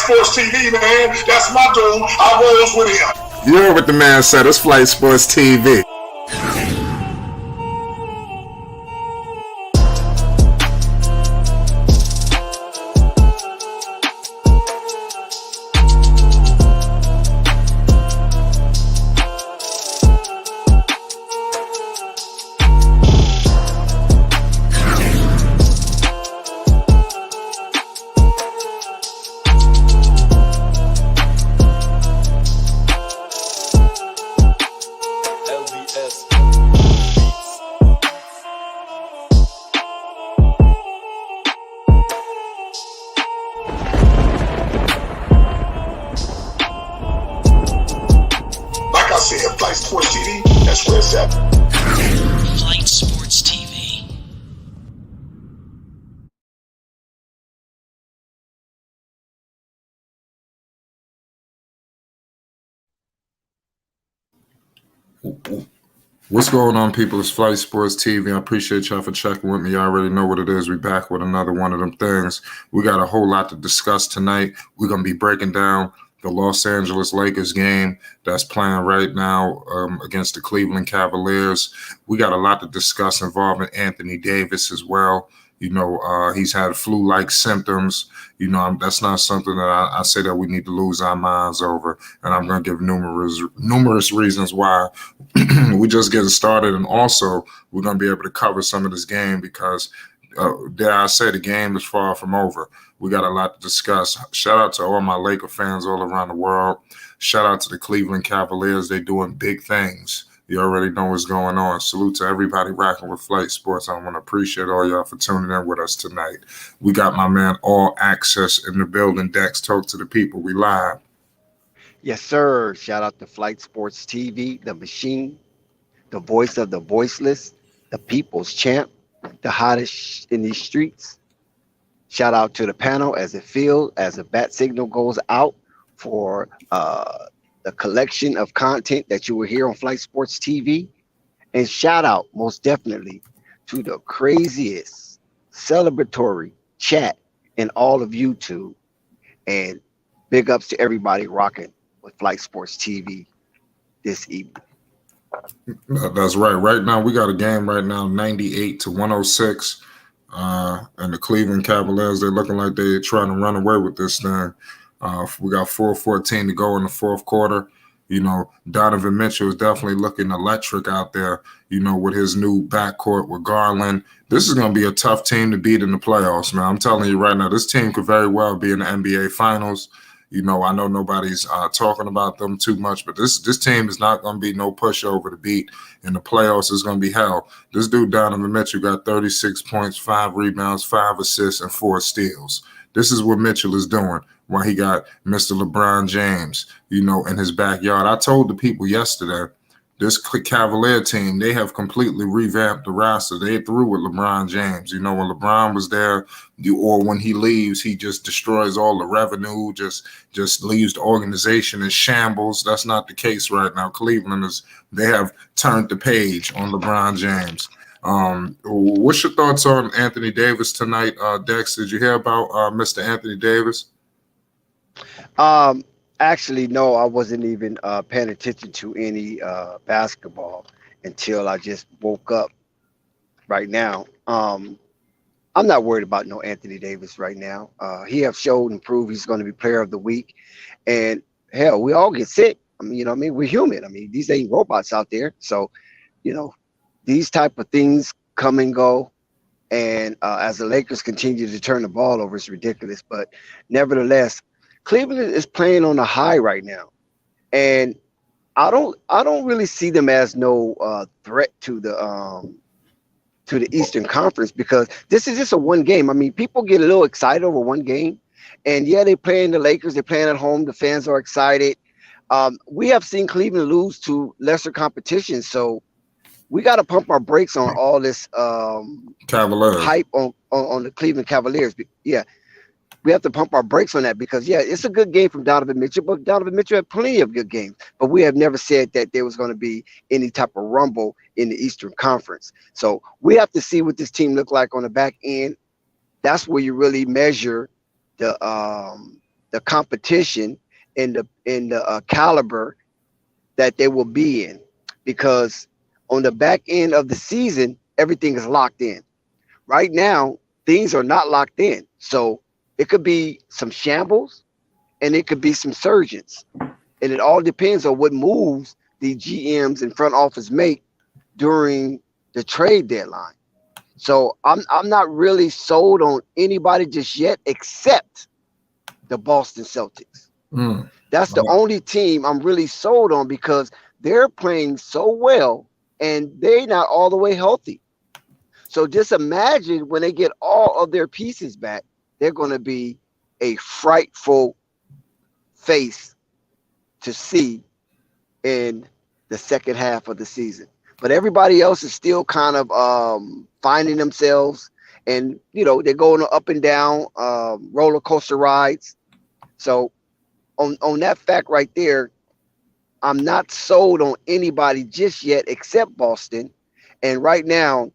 Sports TV, man. That's my dude. I rolls with him. You heard what the man said. It's Flight Sports TV. Flight Sports TV, that's where it's at. Flight Sports TV. What's going on, people? It's Flight Sports TV. I appreciate y'all for checking with me. You already know what it is. We back with another one of them things. We got a whole lot to discuss tonight. We're going to be breaking down the Los Angeles Lakers game that's playing right now against the Cleveland Cavaliers. We got a lot to discuss involving Anthony Davis as well. You know, he's had flu-like symptoms. You know, that's not something that I say that we need to lose our minds over. And I'm going to give numerous reasons why. We're just getting started. And also, we're going to be able to cover some of this game because, dare I say, the game is far from over. We got a lot to discuss. Shout out to all my Laker fans all around the world. Shout out to the Cleveland Cavaliers. They're doing big things. You already know what's going on. Salute to everybody rocking with Flight Sports. I want to appreciate all y'all for tuning in with us tonight. We got my man All Access in the building. Dex, talk to the people. We live. Yes, sir. Shout out to Flight Sports TV, the machine, the voice of the voiceless, the people's champ, the hottest in these streets. Shout out to the panel as it feels, as the bat signal goes out for the collection of content that you will hear on Flight Sports TV. And shout out most definitely to the craziest celebratory chat in all of YouTube. And big ups to everybody rocking with Flight Sports TV this evening. That's right. Right now, we got a game right now, 98-106. And the Cleveland Cavaliers, they're looking like they're trying to run away with this thing. We got 4:14 to go in the fourth quarter. You know, Donovan Mitchell is definitely looking electric out there, you know, with his new backcourt with Garland. This is going to be a tough team to beat in the playoffs, man. I'm telling you right now, this team could very well be in the NBA Finals. You know, I know nobody's talking about them too much, but this team is not going to be no pushover to beat in the playoffs. It's going to be hell. This dude, Donovan Mitchell, got 36 points, 5 rebounds, 5 assists, and 4 steals. This is what Mitchell is doing while he got Mr. LeBron James, you know, in his backyard. I told the people yesterday, this Cavalier team, they have completely revamped the roster. They threw with LeBron James. You know, when LeBron was there, or when he leaves, he just destroys all the revenue, just leaves the organization in shambles. That's not the case right now. Cleveland they have turned the page on LeBron James. What's your thoughts on Anthony Davis tonight, Dex? Did you hear about Mr. Anthony Davis? Actually, no, I wasn't even paying attention to any basketball until I just woke up right now. I'm not worried about no Anthony Davis right now. He have showed and proved he's going to be player of the week. And hell, we all get sick. I mean, you know what I mean? We're human. I mean, these ain't robots out there. So, you know, these type of things come and go. And as the Lakers continue to turn the ball over, it's ridiculous. But nevertheless, Cleveland is playing on a high right now, and I don't really see them as no threat to the Eastern Conference, because this is just a one game. I mean, people get a little excited over one game, and yeah, they're playing the Lakers, they're playing at home, the fans are excited. We have seen Cleveland lose to lesser competition, so we got to pump our brakes on all this hype on the Cleveland Cavaliers. Yeah. We have to pump our brakes on that because, yeah, it's a good game from Donovan Mitchell, but Donovan Mitchell had plenty of good games. But we have never said that there was going to be any type of rumble in the Eastern Conference. So we have to see what this team look like on the back end. That's where you really measure the the competition and the caliber that they will be in, because on the back end of the season, everything is locked in. Right now, things are not locked in. So it could be some shambles and it could be some surgeons. And it all depends on what moves the GMs and front office make during the trade deadline. So I'm not really sold on anybody just yet, except the Boston Celtics. That's the only team I'm really sold on, because they're playing so well and they're not all the way healthy. So just imagine when they get all of their pieces back, they're going to be a frightful face to see in the second half of the season. But everybody else is still kind of finding themselves, and they're going up and down roller coaster rides. So on that fact right there, I'm not sold on anybody just yet except Boston. And right now,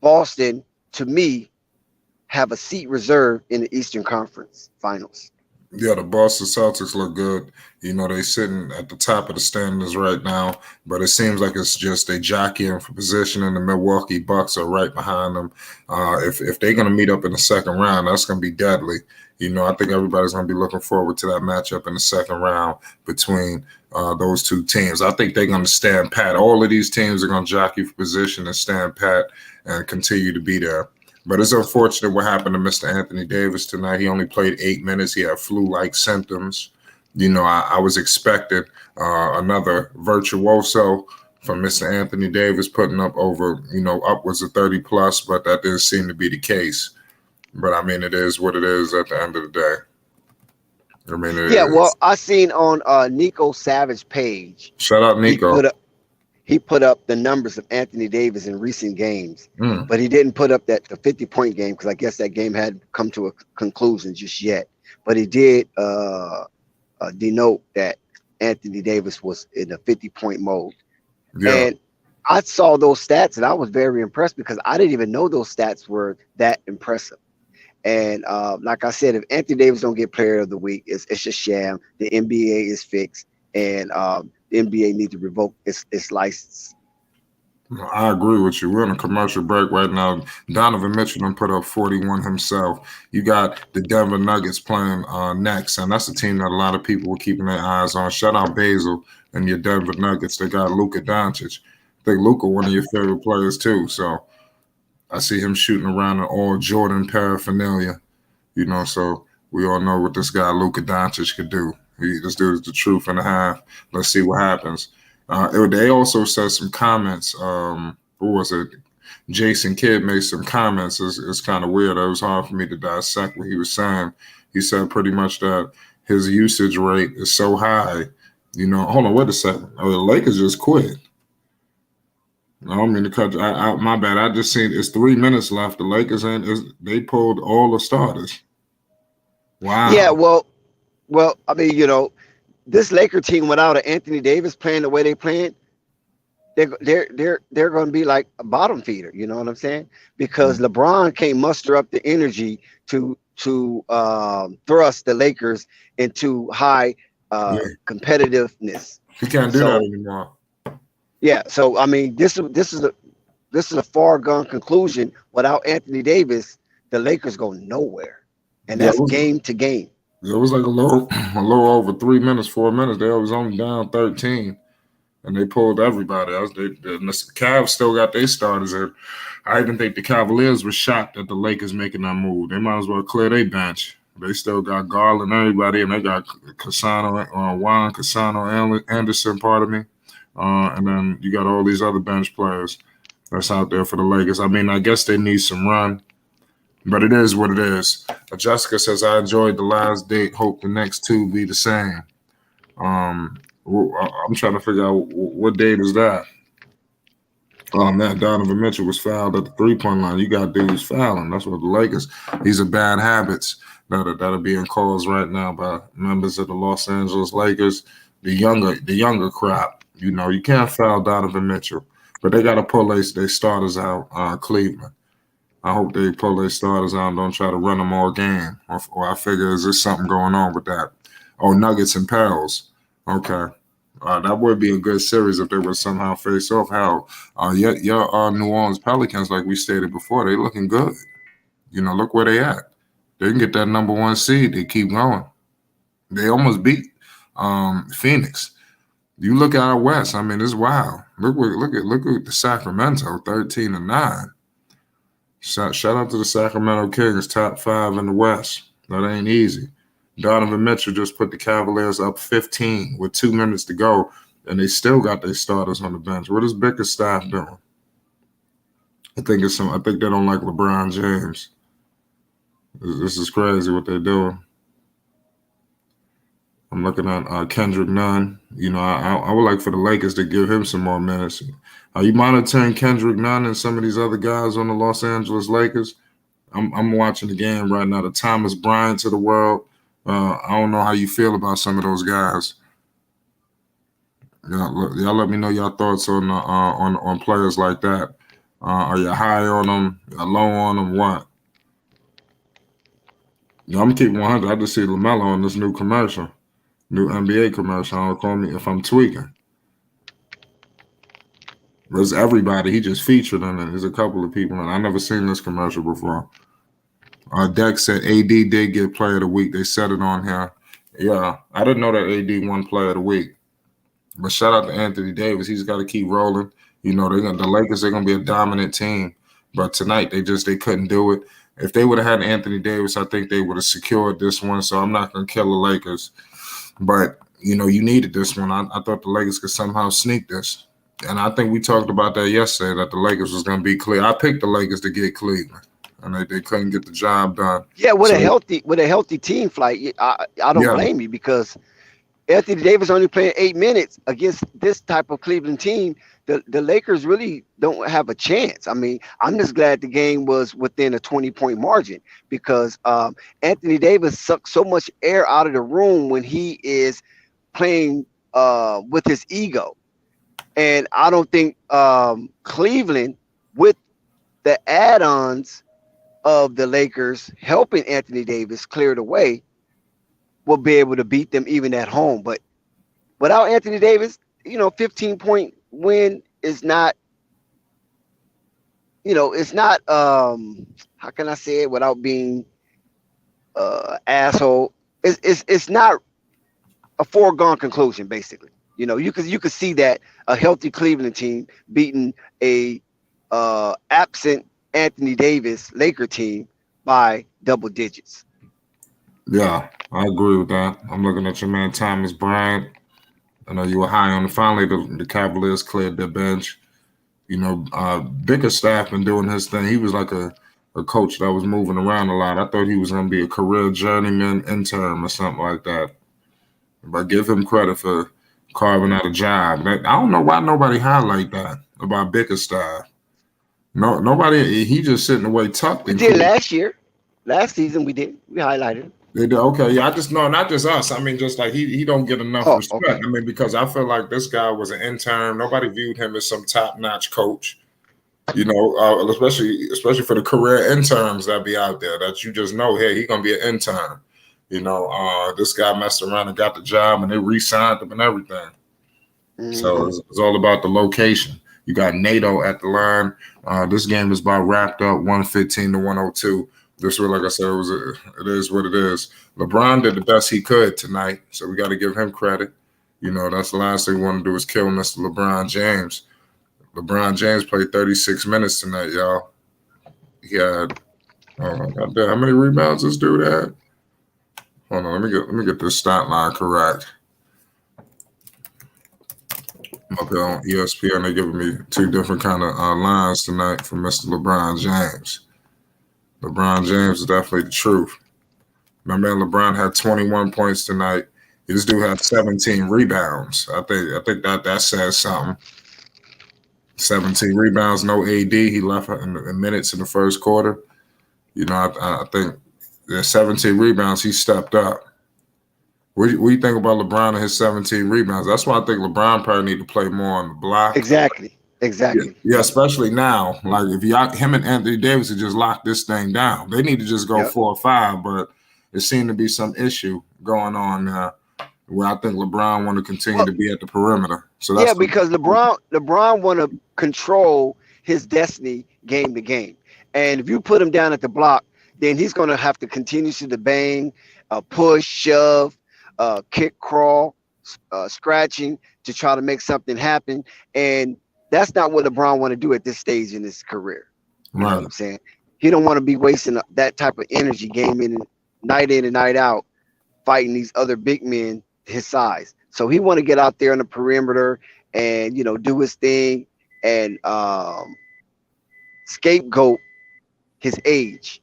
Boston, to me, have a seat reserved in the Eastern Conference Finals. Yeah, the Boston Celtics look good. They sitting at the top of the standings right now, but it seems like it's just they jockeying for position, and the Milwaukee Bucks are right behind them. If they're going to meet up in the second round, that's going to be deadly. I think everybody's going to be looking forward to that matchup in the second round between those two teams. I think they're going to stand pat. All of these teams are going to jockey for position and stand pat and continue to be there. But it's unfortunate what happened to Mr. Anthony Davis tonight. He only played 8 minutes. He had flu-like symptoms. I was expecting another virtuoso from Mr. Anthony Davis, putting up over, upwards of 30 plus, but that didn't seem to be the case. But I mean, it is what it is at the end of the day. I mean, well, I seen on Nico Savage page. Shout out Nico. He put up the numbers of Anthony Davis in recent games, but he didn't put up the 50-point game, because I guess that game hadn't come to a conclusion just yet. But he did denote that Anthony Davis was in a 50-point mode. Yeah. And I saw those stats and I was very impressed, because I didn't even know those stats were that impressive. And like I said, if Anthony Davis don't get Player of the Week, it's a sham. The NBA is fixed, and the NBA needs to revoke its license. I agree with you. We're on a commercial break right now. Donovan Mitchell put up 41 himself. You got the Denver Nuggets playing next, and that's a team that a lot of people were keeping their eyes on. Shout out Basil and your Denver Nuggets. They got Luka Doncic. I think Luka, one of your favorite players too. So I see him shooting around in all Jordan paraphernalia. So we all know what this guy Luka Doncic could do. This dude is the truth and a half. Let's see what happens. They also said some comments. Who was it? Jason Kidd made some comments. It's kind of weird. It was hard for me to dissect what he was saying. He said pretty much that his usage rate is so high. Hold on, wait a second. The Lakers just quit. I don't mean to cut you. My bad. I just seen it's 3 minutes left. The Lakers they pulled all the starters. Wow. Yeah, well, I mean, this Laker team without an Anthony Davis playing the way they playing, they're going to be like a bottom feeder. You know what I'm saying? Because LeBron can't muster up the energy to thrust the Lakers into high competitiveness. He can't do that anymore. Yeah, so I mean, this is a far gone conclusion. Without Anthony Davis, the Lakers go nowhere, and that's game to game. It was like a little over 3 minutes, 4 minutes. They was only down 13, and they pulled everybody else. The Cavs still got their starters in. I even think the Cavaliers were shocked at the Lakers making that move. They might as well clear their bench. They still got Garland, everybody, and they got Juan Cassano Anderson, pardon me. And then you got all these other bench players that's out there for the Lakers. I mean, I guess they need some run. But it is what it is. Jessica says, I enjoyed the last date. Hope the next two be the same. I'm trying to figure out what date is that. Man, Donovan Mitchell was fouled at the three-point line. You got dudes fouling. That's what the Lakers. These are bad habits that are being caused right now by members of the Los Angeles Lakers. The younger crop. You can't foul Donovan Mitchell. But they got to pull their starters out, Cleveland. I hope they pull their starters out and don't try to run them all game. Or I figure, is there something going on with that? Oh, Nuggets and Pels. Okay. That would be a good series if they would somehow face off. How your New Orleans Pelicans, like we stated before, they looking good. Look where they at. They can get that number 1 seed. They keep going. They almost beat Phoenix. You look at our West. I mean, it's wild. Look at the Sacramento, 13-9. Shout out to the Sacramento Kings, top 5 in the West. That ain't easy. Donovan Mitchell just put the Cavaliers up 15 with 2 minutes to go, and they still got their starters on the bench. What is Bickerstaff doing? I think they don't like LeBron James. This is crazy what they're doing. I'm looking at Kendrick Nunn. I would like for the Lakers to give him some more minutes. Are you monitoring Kendrick Nunn and some of these other guys on the Los Angeles Lakers? I'm watching the game right now. The Thomas Bryant of the world. I don't know how you feel about some of those guys. Y'all let me know your thoughts on players like that. Are you high on them? Are you low on them? What? I'm keeping 100. I just see LaMelo on this new commercial. New NBA commercial. I don't call me if I'm tweaking. There's everybody. He just featured in it. There's a couple of people, and I never seen this commercial before. Dex said AD did get Player of the Week. They said it on here. Yeah, I didn't know that AD won Player of the Week. But shout out to Anthony Davis. He's got to keep rolling. The Lakers, they're gonna be a dominant team. But tonight they couldn't do it. If they would have had Anthony Davis, I think they would have secured this one. So I'm not gonna kill the Lakers. But you needed this one. I thought the Lakers could somehow sneak this. And I think we talked about that yesterday, that the Lakers was gonna be clear. I picked the Lakers to get Cleveland. And they couldn't get the job done. Yeah, with a healthy team flight, I don't blame you, because Anthony Davis only playing 8 minutes against this type of Cleveland team. The Lakers really don't have a chance. I mean, I'm just glad the game was within a 20-point margin, because Anthony Davis sucks so much air out of the room when he is playing with his ego. And I don't think Cleveland, with the add-ons of the Lakers helping Anthony Davis clear the way, will be able to beat them even at home. But without Anthony Davis, 15-point win is not, it's not, how can I say it without being asshole? It's not a foregone conclusion, basically. You could see that a healthy Cleveland team beating a absent Anthony Davis Laker team by double digits. Yeah, I agree with that. I'm looking at your man Thomas Bryant. I know you were high on. Finally, the Cavaliers cleared their bench. Bickerstaff been doing his thing. He was like a coach that was moving around a lot. I thought he was going to be a career journeyman intern or something like that. But give him credit for carving out a job. I don't know why nobody highlight that about Bickerstaff. No, nobody. He just sitting away tucked. We did last year. Last season we did. We highlighted him. They did. Okay, yeah. I just know, not just us. I mean, just like he don't get enough respect. Okay. I mean, because I feel like this guy was an intern. Nobody viewed him as some top-notch coach. Especially for the career interns that be out there, that you just know, hey, he's gonna be an intern. This guy messed around and got the job, and they re-signed him and everything. Mm-hmm. So it's all about the location. You got NATO at the line. This game is about wrapped up, 115-102. This was, like I said, it is what it is. LeBron did the best he could tonight, so we got to give him credit. That's the last thing we want to do is kill Mr. LeBron James. LeBron James played 36 minutes tonight, y'all. He had, how many rebounds this dude had? Hold on, let me get this stat line correct. I'm up here on ESPN. They're giving me two different kind of lines tonight from Mr. LeBron James. LeBron James is definitely the truth. My man LeBron had 21 points tonight. This dude had 17 rebounds. I think that says something. 17 rebounds, no AD. He left in minutes in the first quarter. I think there's 17 rebounds. He stepped up. What do you think about LeBron and his 17 rebounds? That's why I think LeBron probably need to play more on the block. Exactly. Exactly. Yeah, Yep. especially now. Like if him and Anthony Davis had just locked this thing down, they need to just go Yep. 4 or 5. But it seemed to be some issue going on where I think LeBron want to continue Well, to be at the perimeter. So yeah, that's the because LeBron want to control his destiny game to game, and if you put him down at the block, then he's going to have to continuously to bang, push, shove, kick, crawl, scratching to try to make something happen, and that's not what LeBron want to do at this stage in his career. You know what right. I'm saying? He don't want to be wasting that type of energy in and night out fighting these other big men his size. So he want to get out there on the perimeter and do his thing and scapegoat his age.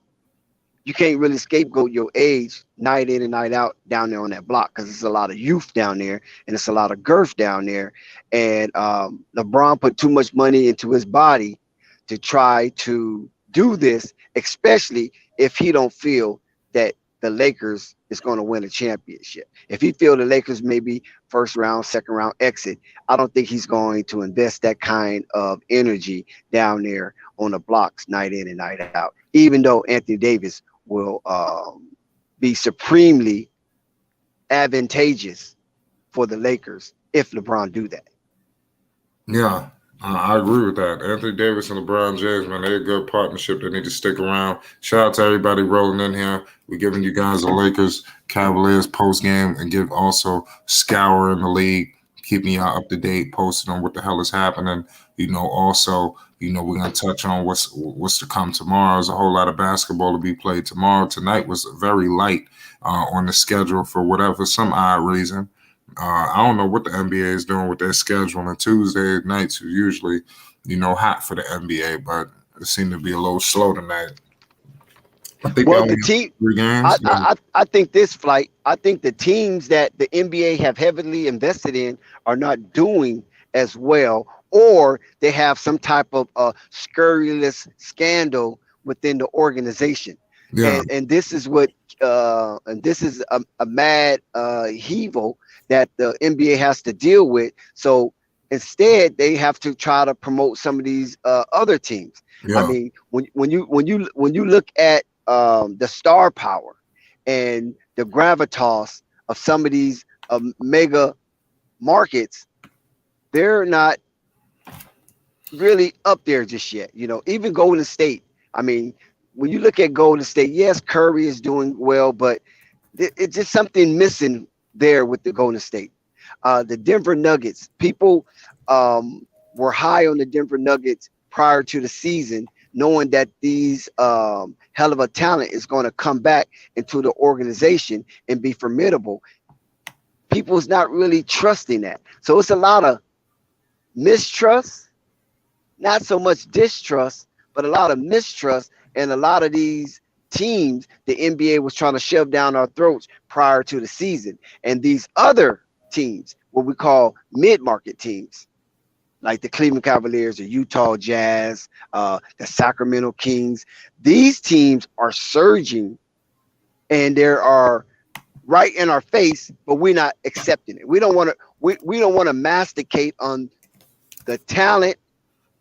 You can't really scapegoat your age night in and night out down there on that block because it's a lot of youth down there and it's a lot of girth down there. And LeBron put too much money into his body to try to do this, especially if he don't feel that the Lakers is going to win a championship. If he feel the Lakers maybe first round, second round exit, I don't think he's going to invest that kind of energy down there on the blocks night in and night out. Even though Anthony Davis will be supremely advantageous for the Lakers if LeBron do that. Yeah, I agree with that. Anthony Davis and LeBron James, man, they're a good partnership. They need to stick around. Shout out to everybody rolling in here. We're giving you guys the Lakers, Cavaliers post game, and give also scouring the league, keeping y'all up to date, posting on what the hell is happening. Also, we're gonna touch on what's to come tomorrow. There's a whole lot of basketball to be played tomorrow. Tonight was very light on the schedule for some odd reason. I don't know what the NBA is doing with their schedule. And Tuesday nights are usually, hot for the NBA, but it seemed to be a little slow tonight. I think Well, they only the team, have 3 games. I think I think the teams that the NBA have heavily invested in are not doing as well, or they have some type of scurrilous scandal within the organization. Yeah, And this is what and this is a mad heavel that the NBA has to deal with. So instead, they have to try to promote some of these other teams. I yeah, mean, when you look at the star power and the gravitas of some of these mega markets, they're not really up there just yet. Even Golden State. I mean, when you look at Golden State, yes, Curry is doing well, but it's just something missing there with the Golden State. The Denver Nuggets, people were high on the Denver Nuggets prior to the season, knowing that these hell of a talent is going to come back into the organization and be formidable. People's not really trusting that. So it's a lot of mistrust, not so much distrust, but a lot of mistrust. And a lot of these teams, the NBA was trying to shove down our throats prior to the season. And these other teams, what we call mid-market teams, like the Cleveland Cavaliers, the Utah Jazz, the Sacramento Kings, these teams are surging and they are right in our face, but we're not accepting it. We don't want to we don't want to masticate on the talent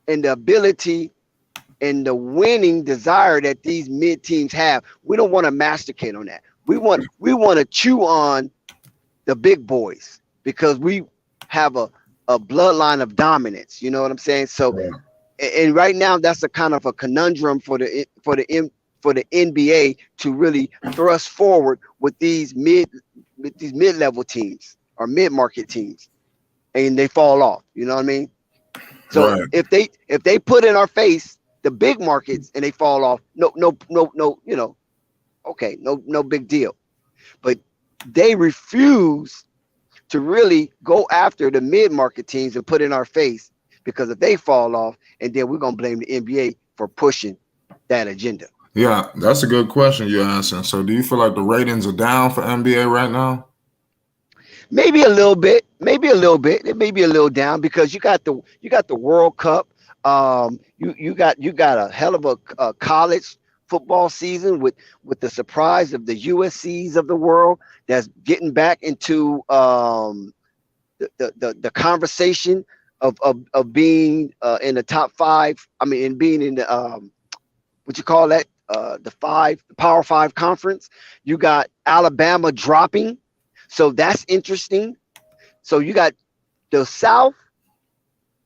and the ability and the winning desire that these mid teams have. We don't want to masticate on that. We want to chew on the big boys because we have a bloodline of dominance. You know what I'm saying? So, and right now that's a kind of a conundrum for the NBA to really thrust forward with these mid-level teams or mid-market teams, and they fall off. You know what I mean? So if they put in our face the big markets and they fall off, no, okay, no big deal. But they refuse to really go after the mid-market teams and put in our face, because if they fall off, and then we're gonna blame the NBA for pushing that agenda. Yeah, that's a good question you're asking. So do you feel like the ratings are down for NBA right now? Maybe a little bit. It may be a little down because you got the World Cup. You got a hell of a college football season with the surprise of the USCs of the world that's getting back into the conversation of being in the top five. I mean, and being in the what you call that, the Power Five conference. You got Alabama dropping, so that's interesting. So you got the South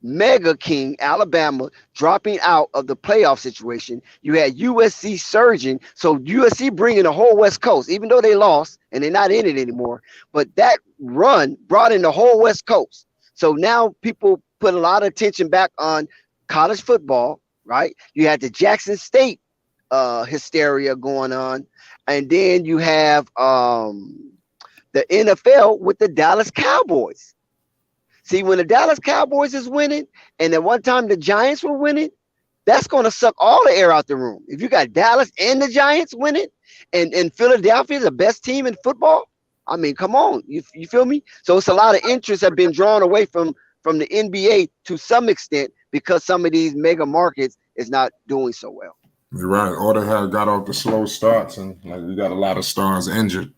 Mega King Alabama dropping out of the playoff situation. You had USC surging, so USC bringing the whole West Coast, even though they lost and they're not in it anymore. But that run brought in the whole West Coast. So now people put a lot of attention back on college football, right? You had the Jackson State hysteria going on, and then you have the NFL with the Dallas Cowboys. See, when the Dallas Cowboys is winning, and at one time the Giants were winning, that's going to suck all the air out the room. If you got Dallas and the Giants winning, and Philadelphia is the best team in football, I mean, come on, you feel me? So it's a lot of interest have been drawn away from the NBA to some extent because some of these mega markets is not doing so well. You're right. Or they had got off the slow starts, and like we got a lot of stars injured.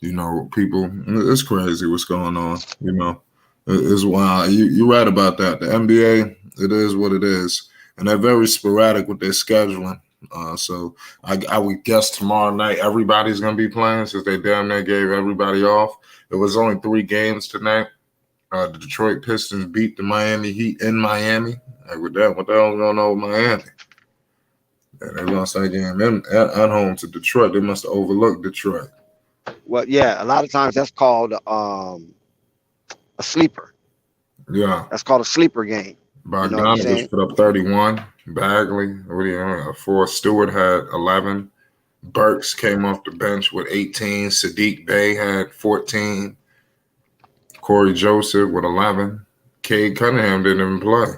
You know, people, it's crazy what's going on. You know, it's wild. You're right about that. The NBA, it is what it is, and they're very sporadic with their scheduling. So I would guess tomorrow night everybody's gonna be playing since they damn near gave everybody off. It was only 3 games tonight. The Detroit Pistons beat the Miami Heat in Miami. Like with that, what the hell's going on with Miami? And they lost that game at home to Detroit. They must have overlooked Detroit. Well, yeah, a lot of times that's called a sleeper. Yeah. That's called a sleeper game. Bogdanovich put up 31. Bagley, 4. Stewart had 11. Burks came off the bench with 18. Sadiq Bey had 14. Corey Joseph with 11. Cade Cunningham didn't even play.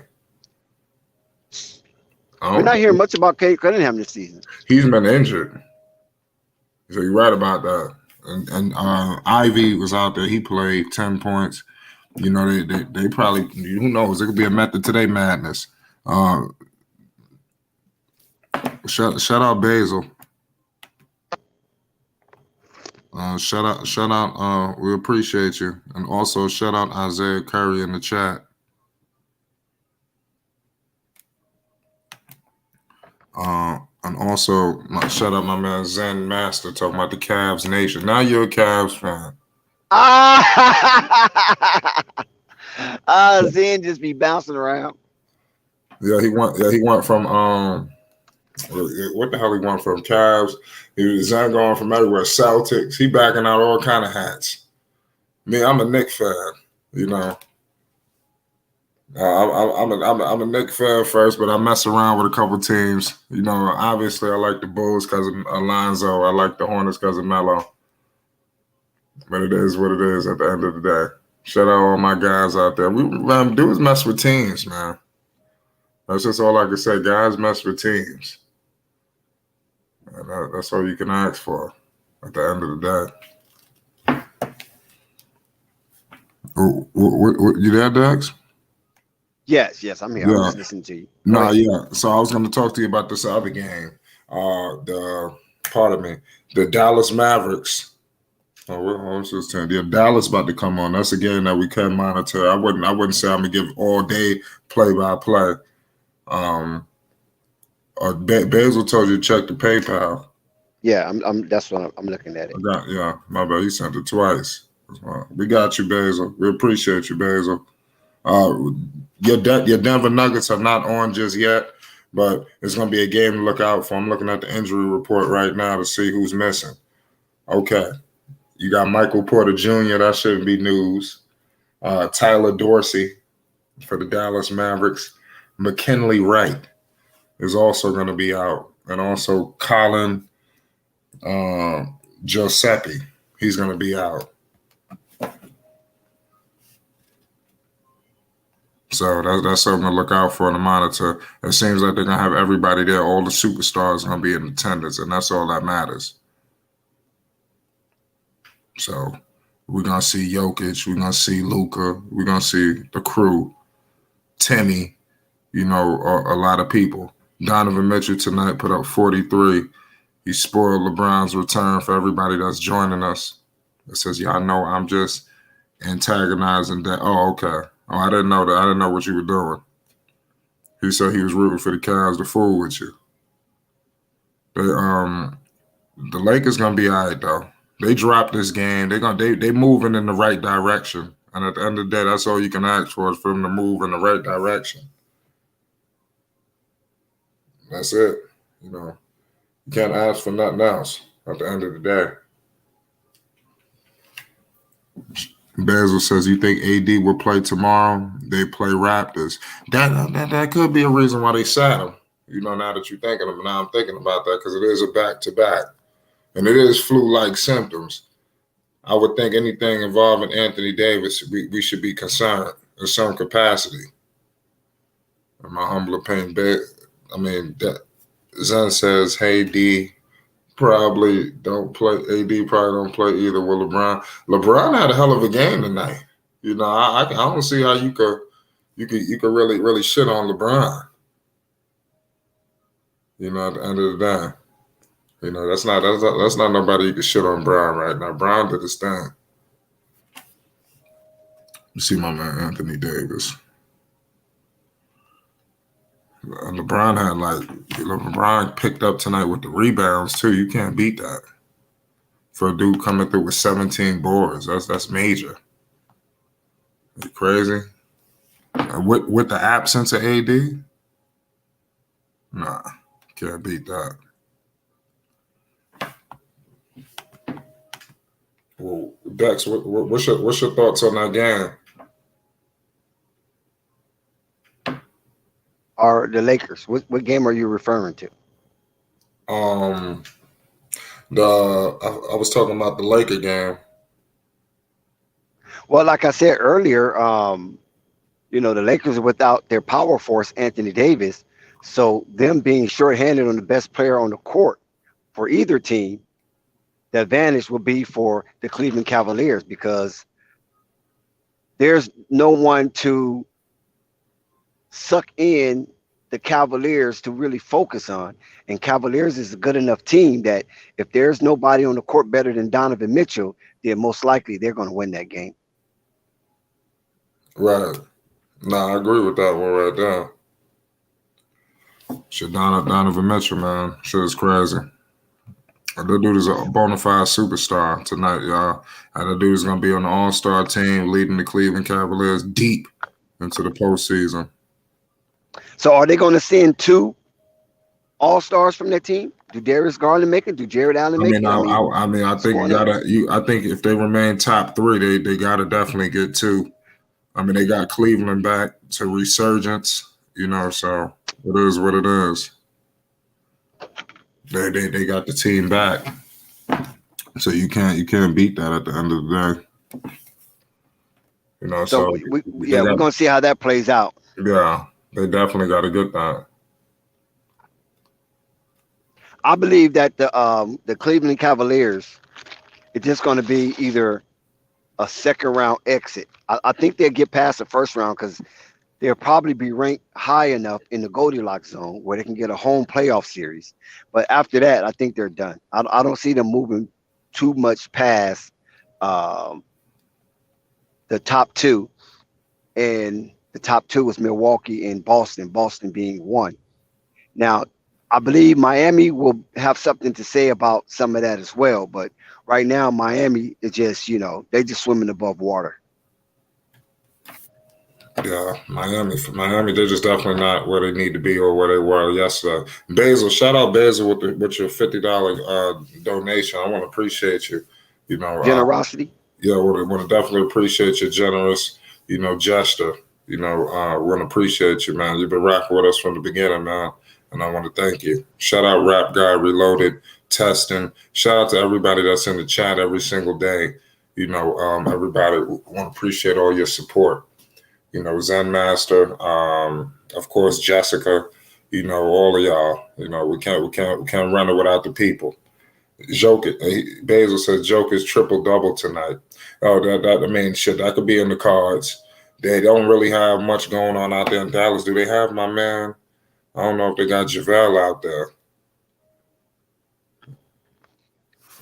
We're not hearing much about Cade Cunningham this season. He's been injured. So you're right about that. And Ivy was out there. He played 10 points. You know, they probably, who knows? It could be a method to their madness. Shout out Basil. Shout out. We appreciate you, and also shout out Isaiah Curry in the chat. And also shout out my man Zen Master talking about the Cavs Nation. Now you're a Cavs fan. Zen just be bouncing around. Yeah, he went from what the hell he went from Cavs. He was going from everywhere. Celtics. He backing out all kind of hats. Me, I'm a Knicks fan. You know, I'm a Knicks fan first, but I mess around with a couple teams. You know, obviously I like the Bulls because of Alonzo. I like the Hornets because of Melo. But it is what it is at the end of the day. Shout out all my guys out there. We do is mess with teams, man. That's just all I can say. Guys mess with teams. And that's all you can ask for at the end of the day. What, you there, Dex? Yes, I'm here. Yeah. I was listening to you. Yeah. So I was going to talk to you about this other game. The Dallas Mavericks. What's this team? Yeah, Dallas about to come on. That's a game that we can monitor. I wouldn't say I'm gonna give all day play-by-play. Basil told you to check the PayPal. Yeah, that's what I'm looking at it. Yeah, my bad. He sent it twice. We got you, Basil. We appreciate you, Basil. Your Denver Nuggets are not on just yet, but it's going to be a game to look out for. I'm looking at the injury report right now to see who's missing. Okay. You got Michael Porter Jr. That shouldn't be news. Tyler Dorsey for the Dallas Mavericks. McKinley Wright is also going to be out. And also Colin Giuseppe. He's going to be out. So that's something to look out for in the monitor. It seems like they're going to have everybody there. All the superstars are going to be in attendance, and that's all that matters. So we're going to see Jokic. We're going to see Luka. We're going to see the crew. Timmy, you know, a lot of people. Donovan Mitchell tonight put up 43. He spoiled LeBron's return for everybody that's joining us. It says, y'all know I'm just antagonizing that. Oh, okay. Oh, I didn't know that. I didn't know what you were doing. He said he was rooting for the Cavs to fool with you. The Lakers gonna be all right though. They dropped this game. They moving in the right direction. And at the end of the day, that's all you can ask for is for them to move in the right direction. That's it. You know, you can't ask for nothing else at the end of the day. Basil says, you think AD will play tomorrow? They play Raptors. That could be a reason why they sat him. You know, now that you're thinking of it, now I'm thinking about that because it is a back-to-back. And it is flu-like symptoms. I would think anything involving Anthony Davis, we should be concerned in some capacity. In my humble opinion, Zen says, hey, D, probably don't play. AD probably don't play either with LeBron. LeBron had a hell of a game tonight. You know, I don't see how you could really shit on LeBron. You know, at the end of the day, you know that's not nobody you can shit on Brown right now. Brown did his thing. You see my man Anthony Davis. LeBron picked up tonight with the rebounds too. You can't beat that. For a dude coming through with 17 boards, that's major. You crazy? With the absence of AD, nah, can't beat that. Well, Dex, what's your thoughts on that game? Are the Lakers? What game are you referring to? I was talking about the Laker game. Well, like I said earlier, you know, the Lakers are without their power force, Anthony Davis. So them being shorthanded on the best player on the court for either team, the advantage will be for the Cleveland Cavaliers because there's no one to suck in the Cavaliers to really focus on. And Cavaliers is a good enough team that if there's nobody on the court better than Donovan Mitchell, then most likely they're going to win that game. Right. No, I agree with that one right there. Shit, Donovan Mitchell, man. Shit is crazy. That dude is a bona fide superstar tonight, y'all. And that dude is going to be on the All-Star team leading the Cleveland Cavaliers deep into the postseason. So are they going to send two All-Stars from their team? Do Darius Garland make it? Do Jared Allen make it? I think I think if they remain top three, they gotta definitely get two. I mean, they got Cleveland back to resurgence, you know, so it is what it is. They got the team back. So you can't beat that at the end of the day. You know, so we're gonna see how that plays out. Yeah, they definitely gotta get that. I believe that the Cleveland Cavaliers, it's just going to be either a second round exit. I think they'll get past the first round because they'll probably be ranked high enough in the Goldilocks zone where they can get a home playoff series. But after that, I think they're done. I don't see them moving too much past the top two. And the top two is Milwaukee and Boston, Boston being one. Now, I believe Miami will have something to say about some of that as well. But right now, Miami is just, they just swimming above water. Yeah, Miami, they're just definitely not where they need to be or where they were yesterday. Basil, shout out Basil with your $50 donation. I want to appreciate you. Generosity. I want to definitely appreciate your generous, gesture. Want to appreciate you, man. You've been rocking with us from the beginning, man. And I want to thank you. Shout out Rap Guy Reloaded, Testing. Shout out to everybody that's in the chat every single day. Everybody want to appreciate all your support. Zen Master, of course, Jessica, all of y'all. We can't run it without the people. Basil says Joker's triple-double tonight. Oh, that could be in the cards. They don't really have much going on out there in Dallas. Do they have my man? I don't know if they got JaVale out there.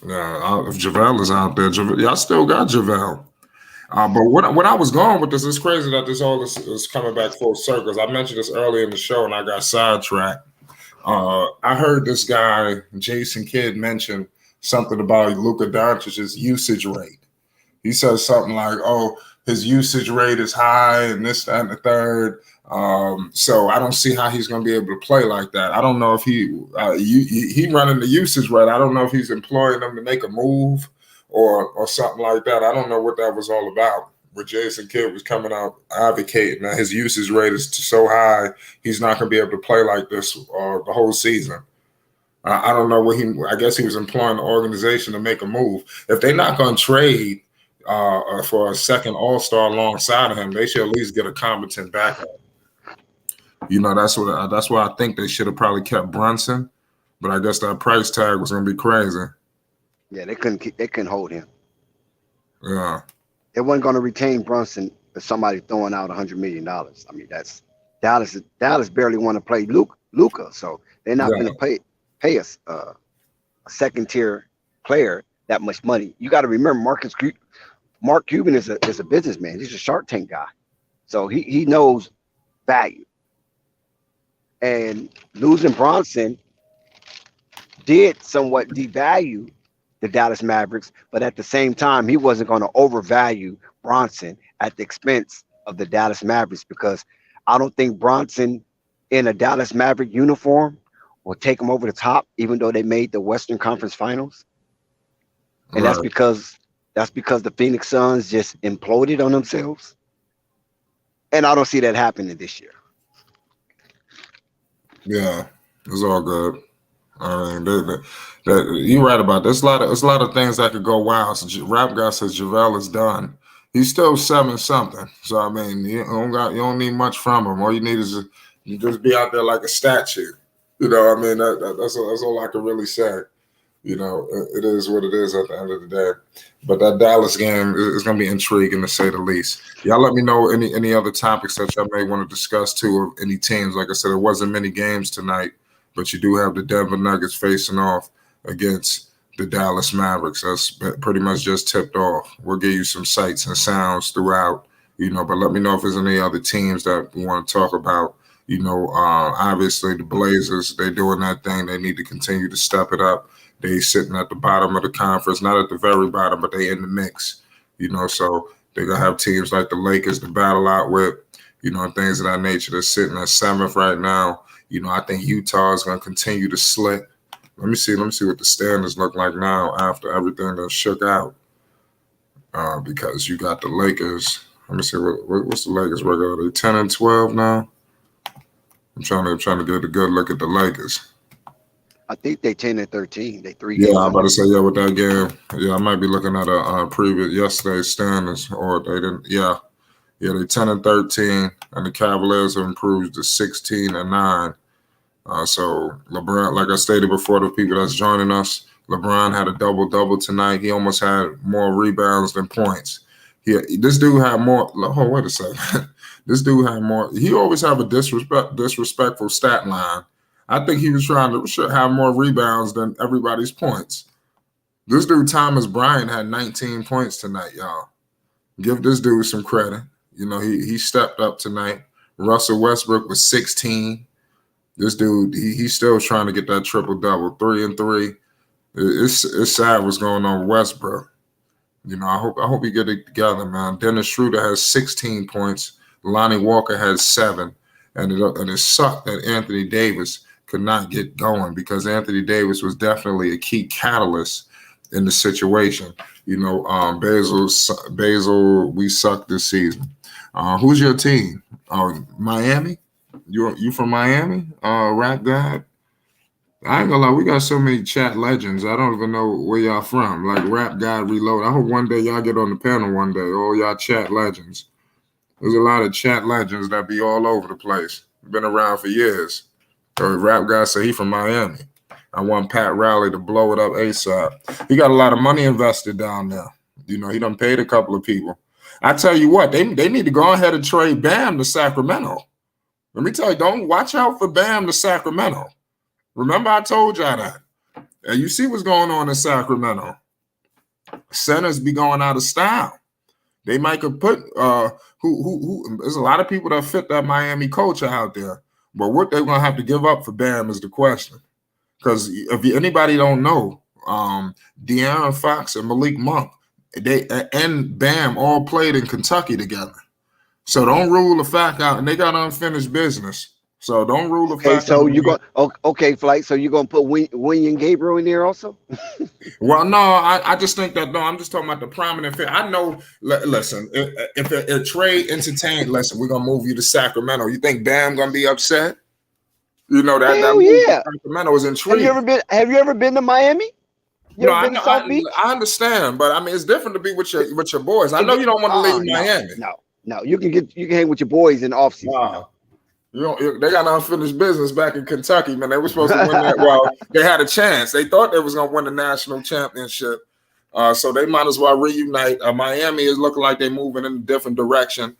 Yeah, if JaVale is out there, y'all still got JaVale. But what I was going with this is crazy that this all is coming back full circles. I mentioned this earlier in the show and I got sidetracked. I heard this guy, Jason Kidd, mention something about Luka Doncic's usage rate. He says something like, "Oh, his usage rate is high, and this, that, and the third. So I don't see how he's going to be able to play like that. I don't know if he running the usage rate. I don't know if he's employing them to make a move or something like that. I don't know what that was all about." Where Jason Kidd was coming out advocating that his usage rate is so high, he's not going to be able to play like this the whole season. I don't know what I guess he was employing the organization to make a move. If they're not going to trade for a second All-Star alongside of him, they should at least get a competent backup. That's why I think they should have probably kept Brunson, but I guess that price tag was going to be crazy. Yeah, they couldn't hold him. Yeah. They wasn't going to retain Brunson for somebody throwing out $100 million. I mean, that's Dallas barely want to play Luka, so they're not going to pay us a second-tier player that much money. You got to remember, Mark Cuban is a businessman. He's a Shark Tank guy, so he knows value. And losing Bronson did somewhat devalue the Dallas Mavericks, but at the same time, he wasn't going to overvalue Bronson at the expense of the Dallas Mavericks, because I don't think Bronson in a Dallas Maverick uniform will take him over the top, even though they made the Western Conference Finals. And that's because the Phoenix Suns just imploded on themselves. And I don't see that happening this year. Yeah, it's all good. I mean, you're right about this. There's a lot of things that could go wild. So Rap Guy says JaVale is done. He's still 7-something. So I mean, you don't need much from him. All you need is you just be out there like a statue. I mean, that's all I can really say. It is what it is at the end of the day. But that Dallas game is going to be intriguing, to say the least. Y'all let me know any other topics that y'all may want to discuss too, or any teams. Like I said, there wasn't many games tonight, but you do have the Denver Nuggets facing off against the Dallas Mavericks. That's pretty much just tipped off. We'll give you some sights and sounds throughout, but let me know if there's any other teams that we want to talk about. Obviously the Blazers, they're doing that thing. They need to continue to step it up. They sitting at the bottom of the conference, not at the very bottom, but they in the mix, so they're going to have teams like the Lakers to battle out with, and things of that nature. They're sitting at 7th right now. I think Utah is going to continue to slip. Let me see what the standings look like now after everything that shook out. Because you got the Lakers. Let me see what's the Lakers record. Are they 10-12 now? I'm trying to get a good look at the Lakers. I think they 10-13. They 3 games. Yeah, I'm about to say with that game. Yeah, I might be looking at a previous yesterday's standings, or they didn't. Yeah, they 10-13, and the Cavaliers have improved to 16-9. So LeBron, like I stated before, the people that's joining us, LeBron had a double-double tonight. He almost had more rebounds than points. This dude had more. Oh, wait a second. This dude had more. He always have a disrespectful stat line. I think he was trying to have more rebounds than everybody's points. This dude, Thomas Bryant, had 19 points tonight, y'all. Give this dude some credit. He stepped up tonight. Russell Westbrook was 16. This dude, he's still trying to get that triple-double, 3-3. It's sad what's going on with Westbrook. I hope he get it together, man. Dennis Schroeder has 16 points. Lonnie Walker has 7. And it sucked that Anthony Davis could not get going, because Anthony Davis was definitely a key catalyst in the situation. Basil, we sucked this season. Who's your team? Miami? You from Miami? Rap God? I ain't gonna lie, we got so many chat legends. I don't even know where y'all from. Like Rap God Reload. I hope one day y'all get on the panel one day. All y'all chat legends. There's a lot of chat legends that be all over the place. Been around for years. Rap Guy say he from Miami. I want Pat Riley to blow it up ASAP. He got a lot of money invested down there. He done paid a couple of people. I tell you what, they need to go ahead and trade Bam to Sacramento. Let me tell you, don't watch out for Bam to Sacramento. Remember I told y'all that. And you see what's going on in Sacramento. Centers be going out of style. They might could put who there's a lot of people that fit that Miami culture out there. But what they're gonna have to give up for Bam is the question. Because if anybody don't know, De'Aaron Fox and Malik Monk, they and Bam all played in Kentucky together. So don't rule the fact out, and they got unfinished business. So don't rule the fact. So you go Flight. So you're gonna put William Gabriel in there also? Well, no, I just think that I'm just talking about the prominent fit. I know. Listen, if a trade entertained, listen, we're gonna move you to Sacramento. You think Bam gonna be upset? You know that Hell move yeah. to Sacramento is intriguing. Have you ever been to Miami? No, I understand, but I mean it's different to be with your boys. I know you don't want to leave Miami. No, you can hang with your boys in the offseason. Wow. They got unfinished business back in Kentucky, man. They were supposed to win that. Well, they had a chance. They thought they was going to win the national championship. So they might as well reunite. Miami is looking like they're moving in a different direction.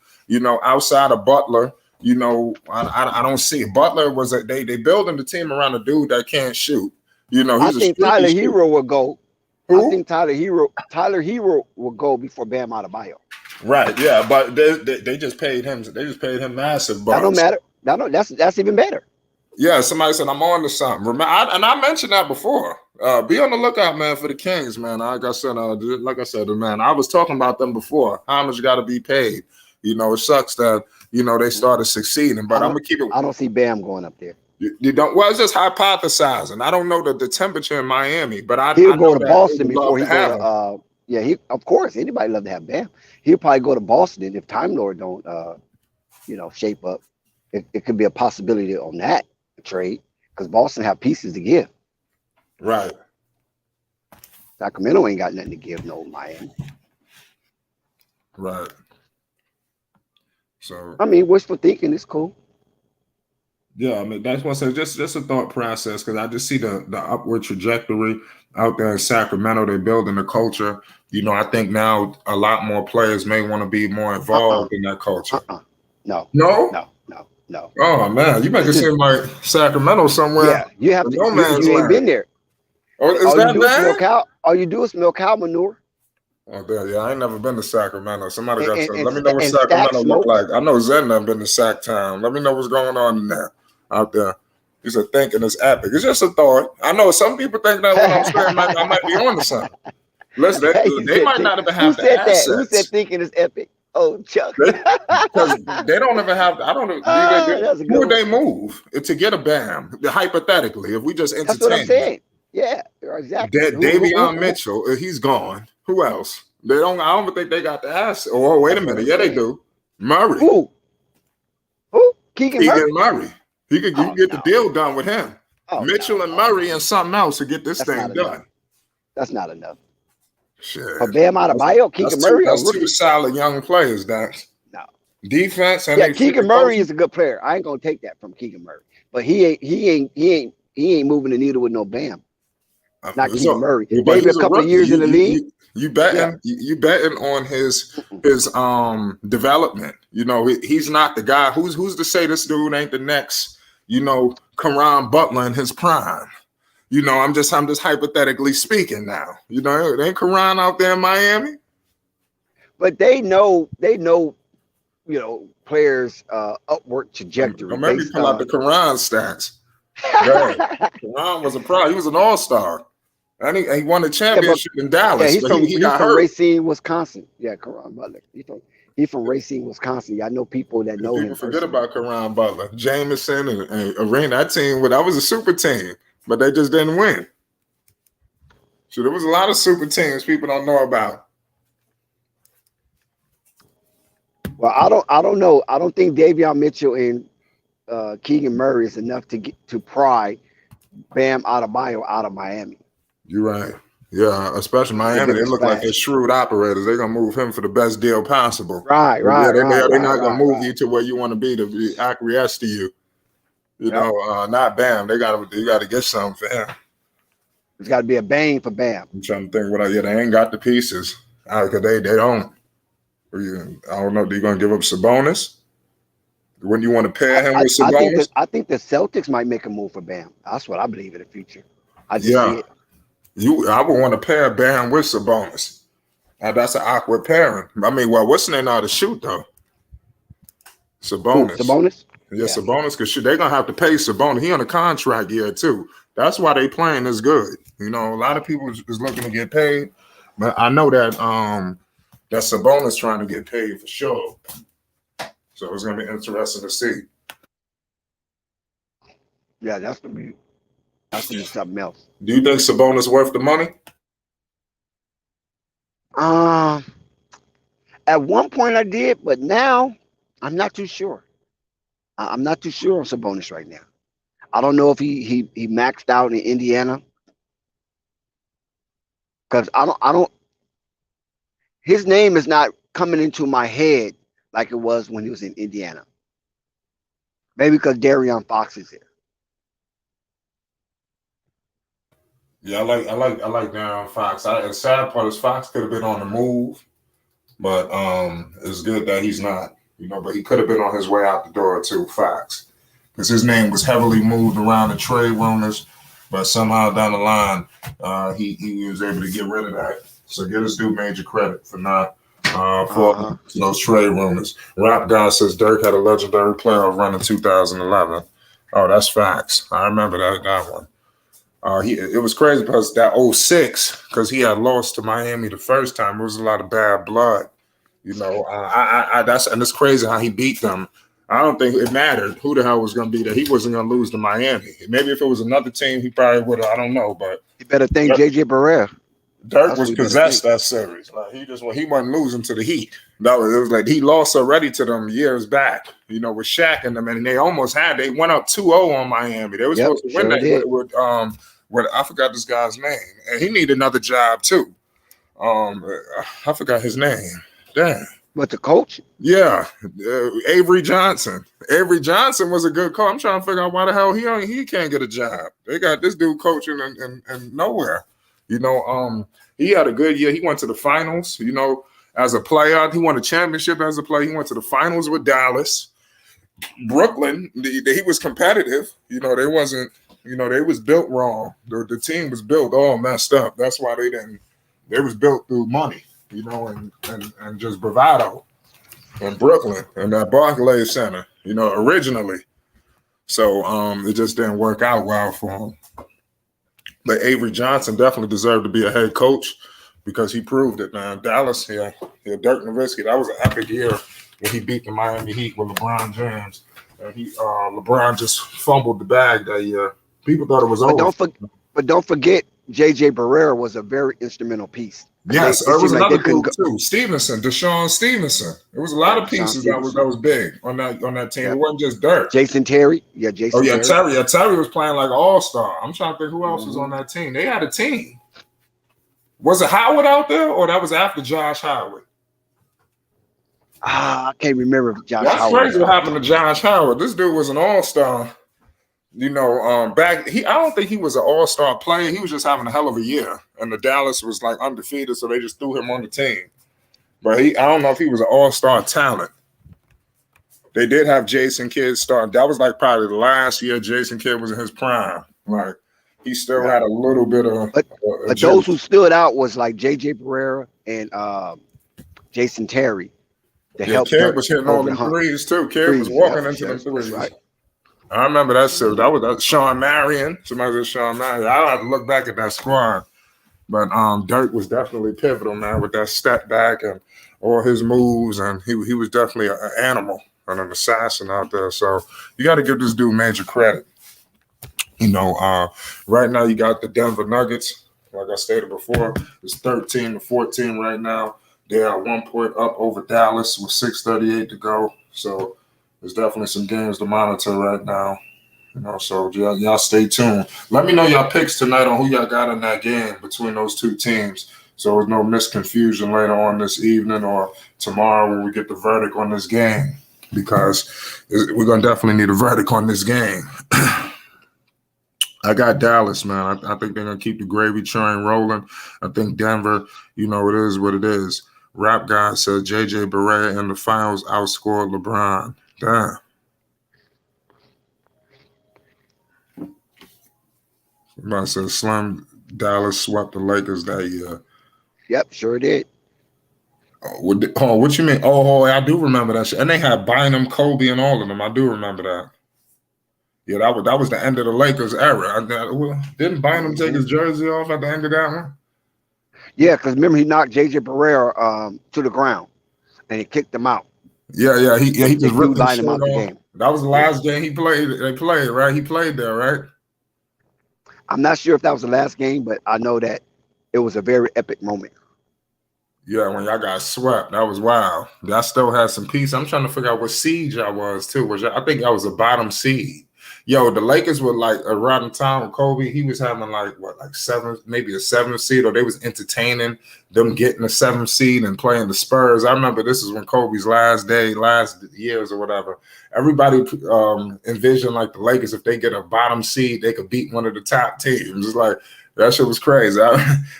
Outside of Butler, I don't see it. Butler was they building the team around a dude that can't shoot. I think Tyler Hero will go. Who? I think Tyler Hero will go before Bam Adebayo. Right, yeah, but they just paid him. They just paid him massive bucks. That don't matter. That's even better. Yeah, somebody said I'm on to something. I mentioned that before. Be on the lookout, man, for the Kings, man. Like I said, man, I was talking about them before. How much got to be paid? It sucks that they started succeeding, but I'm gonna keep it. I don't see Bam going up there. You don't. Well, it's just hypothesizing. I don't know the temperature in Miami, but he'll go to Boston before he go to. Yeah, he of course anybody love to have Bam. He'll probably go to Boston, and if Time Lord don't shape up, it could be a possibility on that trade because Boston have pieces to give. Right. Sacramento ain't got nothing to give no Miami. Right. So I mean, wishful thinking is cool. Yeah, I mean that's what I said. Just a thought process because I just see the upward trajectory out there in Sacramento. They're building the culture. I think now a lot more players may want to be more involved in that culture. No. Oh man, you make it seem like Sacramento somewhere. Yeah, you have to. You ain't been there. Oh, is that bad? All you do is milk cow manure. Oh, yeah, I ain't never been to Sacramento. Somebody got to let me and- know what and Sacramento Stack look Smoke. like. I know Zen done been to Sac Town. Let me know what's going on in there out there. He's a thinking it's epic. It's just a thought. I know some people think that what I'm saying I might be on to something. Listen, they might not even have the assets. Who said thinking is epic? Oh, Chuck. Because they don't even have. I don't know. Who would they move to get a Bam? Hypothetically, if we just entertain. That's what I'm saying. Yeah, exactly. Davion Mitchell, he's gone. Who else? They don't. I don't think they got the assets. Oh, wait a minute. Yeah, they do. Murray. Who? Keegan Murray. You can get the deal done with him. Mitchell and Murray and something else to get this thing done. That's not enough. Shit. For Bam Adebayo, Keegan Murray. That's two solid young players. That defense. And Keegan Murray is a good player. I ain't gonna take that from Keegan Murray, but he ain't moving the needle with no Bam. Not Keegan Murray. Maybe a couple of years in the league. You betting on his development. He's not the guy who's to say this dude ain't the next, Caron Butler in his prime. I'm just hypothetically speaking now. Ain't Caron out there in Miami? But they know, players upward trajectory. Don't make me pull out the Caron stats. Caron was a pro. He was an all-star. And he won the championship in Dallas. Yeah, he's from Racine, Wisconsin. Yeah, Caron Butler. He's from Racine, Wisconsin. I know people that know him. People forget about Caron Butler. Jameson and Arena. That team, that was a super team, but they just didn't win. So there was a lot of super teams people don't know about. Well, I don't know. I don't think Davion Mitchell and Keegan Murray is enough to pry Bam Adebayo out of Miami. You're right. Yeah, especially Miami. They look like they're shrewd operators. They're gonna move him for the best deal possible. Right. They're not gonna move you to where you want to be acquiesce to you. Not Bam. You gotta get something for him. It's got to be a bang for Bam. I'm trying to think they ain't got the pieces. Because they don't. I don't know. Are you gonna give up Sabonis? When you want to pair him with Sabonis? I think the Celtics might make a move for Bam. That's what I believe in the future. I just see it. I would want to pair Bam with Sabonis. That's an awkward pairing. I mean, well, what's the name now to shoot though? Who, Sabonis. Sabonis? Yeah, Sabonis could shoot. They're gonna have to pay Sabonis. He on a contract year too. That's why they playing this good. You know, a lot of people is looking to get paid, but I know that that Sabonis trying to get paid for sure. So it's gonna be interesting to see. Yeah, that's gonna be something else. Do you think Sabonis worth the money? At one point I did, but now I'm not too sure. I'm not too sure on Sabonis right now. I don't know if he maxed out in Indiana, because I don't. His name is not coming into my head like it was when he was in Indiana. Maybe because Darion Fox is there. Yeah, I like Darren Fox. The sad part is Fox could have been on the move, but it's good that he's not. You know, but he could have been on his way out the door too, Fox, because his name was heavily moved around the trade rumors, but somehow down the line, he was able to get rid of that. So give this dude major credit for not for those trade rumors. Rap guy says Dirk had a legendary playoff run in 2011. Oh, that's facts. I remember that one. It was crazy because that 06, because he had lost to Miami the first time. It was a lot of bad blood. You know, and it's crazy how he beat them. I don't think it mattered who the hell was going to be there. He wasn't going to lose to Miami. Maybe if it was another team, he probably would have. I don't know, but you better thank JJ Barea. Dirk was possessed that series. Like he wasn't losing to the Heat. It was like he lost already to them years back. You know, with Shaq and them, and they almost had. They went up 2-0 on Miami. They were supposed to win that with I forgot this guy's name, and he needed another job too. I forgot his name. Damn. What, the coach? Yeah, Avery Johnson. Avery Johnson was a good coach. I'm trying to figure out why the hell he can't get a job. They got this dude coaching in nowhere. You know, he had a good year. He went to the finals. You know, as a player, he won a championship as a player. He went to the finals with Dallas. Brooklyn, he was competitive. You know, they wasn't. You know, they was built wrong. The team was built all messed up. That's why they didn't. They was built through money. You know, and just bravado in Brooklyn and that Barclays Center, you know, originally. So it just didn't work out well for him. But Avery Johnson definitely deserved to be a head coach because he proved it, man. Dallas, Dirk Nowitzki, that was an epic year when he beat the Miami Heat with LeBron James. And LeBron just fumbled the bag that year. People thought it was over. But don't forget, JJ Barea was a very instrumental piece. Yes, there was another dude too. Deshaun Stevenson. There was a lot of pieces that was big on that team. Yeah. It wasn't just Dirk. Jason Terry. Yeah, Jason. Terry. Yeah, Terry was playing like all-star. I'm trying to think who else was on that team. They had a team. Was it Howard out there, or that was after Josh Howard? I can't remember if Josh Howard. That's crazy what happened to Josh Howard. This dude was an all-star. You know, I don't think he was an all-star player. He was just having a hell of a year. And the Dallas was like undefeated, so they just threw him on the team. But I don't know if he was an all-star talent. They did have Jason Kidd start. That was like probably the last year Jason Kidd was in his prime. Like he still had a little bit of. But those who stood out was like JJ Barea and Jason Terry. Kidd was hitting all the threes too. Kidd was walking into the threes. Right. I remember that series. That was Sean Marion. Somebody said Sean Marion. I'll have to look back at that squad. But Dirk was definitely pivotal, man, with that step back and all his moves. And he was definitely an animal and an assassin out there. So you got to give this dude major credit. You know, right now you got the Denver Nuggets. Like I stated before, it's 13-14 right now. They are 1 point up over Dallas with 6:38 to go. So there's definitely some games to monitor right now. You know, so y'all stay tuned. Let me know y'all picks tonight on who y'all got in that game between those two teams. So there's no misconfusion later on this evening or tomorrow when we get the verdict on this game, because we're going to definitely need a verdict on this game. I got Dallas, man. I think they're going to keep the gravy train rolling. I think Denver, you know, it is what it is. Rap guy said JJ Barea in the finals outscored LeBron. Damn. Somebody said Slim Dallas swept the Lakers that year. Yep, sure did. What you mean? Oh, I do remember that shit. And they had Bynum, Kobe, and all of them. I do remember that. Yeah, that was the end of the Lakers era. Didn't Bynum take his jersey off at the end of that one? Yeah, because remember he knocked JJ Barea to the ground and he kicked him out. Yeah. He just ripped his him out the game. That was the last game he played. They played, right? He played there, right? I'm not sure if that was the last game, but I know that it was a very epic moment. Yeah, when y'all got swept, that was wild. Y'all still had some peace. I'm trying to figure out what seed y'all was too. I think I was a bottom seed. Yo, the Lakers were like around the time with Kobe. He was having like seventh, maybe a seventh seed, or they was entertaining them getting a seventh seed and playing the Spurs. I remember this is when Kobe's last years or whatever. Everybody envisioned like the Lakers, if they get a bottom seed, they could beat one of the top teams. It's like that shit was crazy.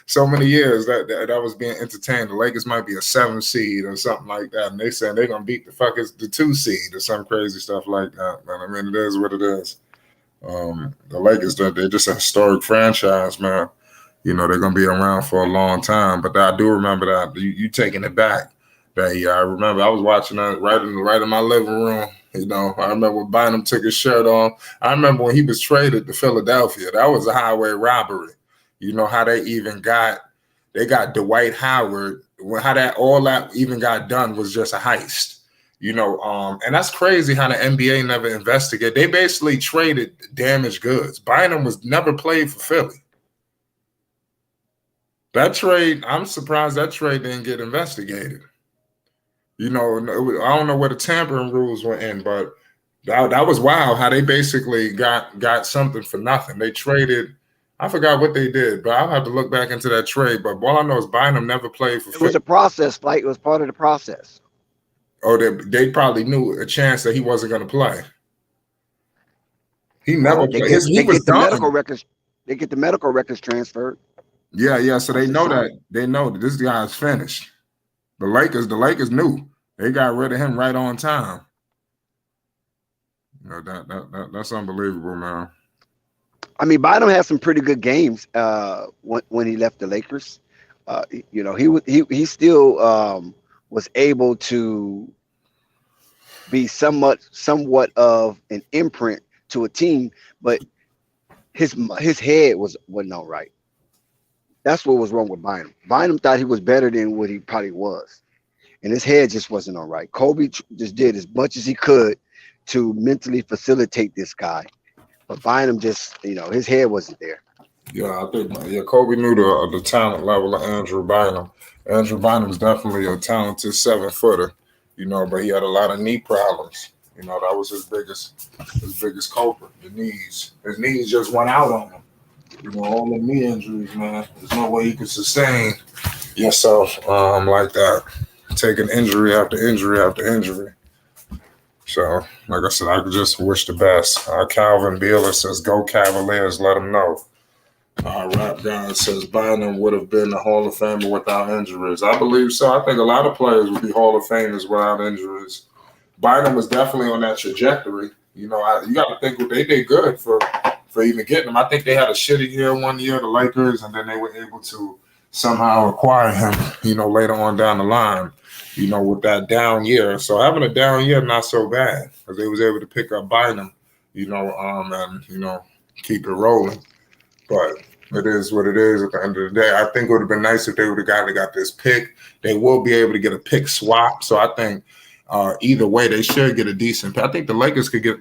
So many years that was being entertained. The Lakers might be a 7 seed or something like that, and they saying they're gonna beat the 2 seed or some crazy stuff like that. But I mean, it is what it is. The Lakers, they're just a historic franchise, man. You know, they're gonna be around for a long time. But I do remember that you taking it back. That I remember I was watching that right in my living room. You know, I remember when Bynum took his shirt off. I remember when he was traded to Philadelphia. That was a highway robbery. You know how they got Dwight Howard. How all that even got done was just a heist. You know, and that's crazy how the NBA never investigated. They basically traded damaged goods. Bynum was never played for Philly. That trade, I'm surprised that trade didn't get investigated. You know, I don't know where the tampering rules were in, but that was wild how they basically got something for nothing. They traded. I forgot what they did, but I'll have to look back into that trade. But all I know is Bynum never played for Philly. It was a process, like it was part of the process. Oh, they probably knew a chance that he wasn't going to play. He never played. He was the medical records. They get the medical records transferred. Yeah. So they know that this guy's finished. The Lakers knew. They got rid of him right on time. You know, that's unbelievable, man. I mean, Bynum had some pretty good games when he left the Lakers. You know, he still was able to be somewhat of an imprint to a team, but his head wasn't all right. That's what was wrong with Bynum. Bynum thought he was better than what he probably was, and his head just wasn't all right. Kobe just did as much as he could to mentally facilitate this guy. But Bynum just, you know, his head wasn't there. Yeah, I think Kobe knew the talent level of Andrew Bynum. Andrew Bynum's definitely a talented 7-footer, you know, but he had a lot of knee problems. You know, that was his biggest culprit, the knees. His knees just went out on him. You know, all the knee injuries, man. There's no way he could sustain yourself like that, taking injury after injury after injury. So, like I said, I could just wish the best. Calvin Beeler says, "Go Cavaliers, let them know." Rap God says, Bynum would have been a Hall of Famer without injuries. I believe so. I think a lot of players would be Hall of Famers without injuries. Bynum was definitely on that trajectory. You know, you got to think what they did good for even getting him. I think they had a shitty year one year, the Lakers, and then they were able to somehow acquire him, you know, later on down the line. You know, with that down year. So having a down year, not so bad, because they was able to pick up Bynum, you know, and, you know, keep it rolling. But it is what it is at the end of the day. I think it would have been nice if they would have got this pick. They will be able to get a pick swap. So I think either way, they should get a decent pick. I think the Lakers could get,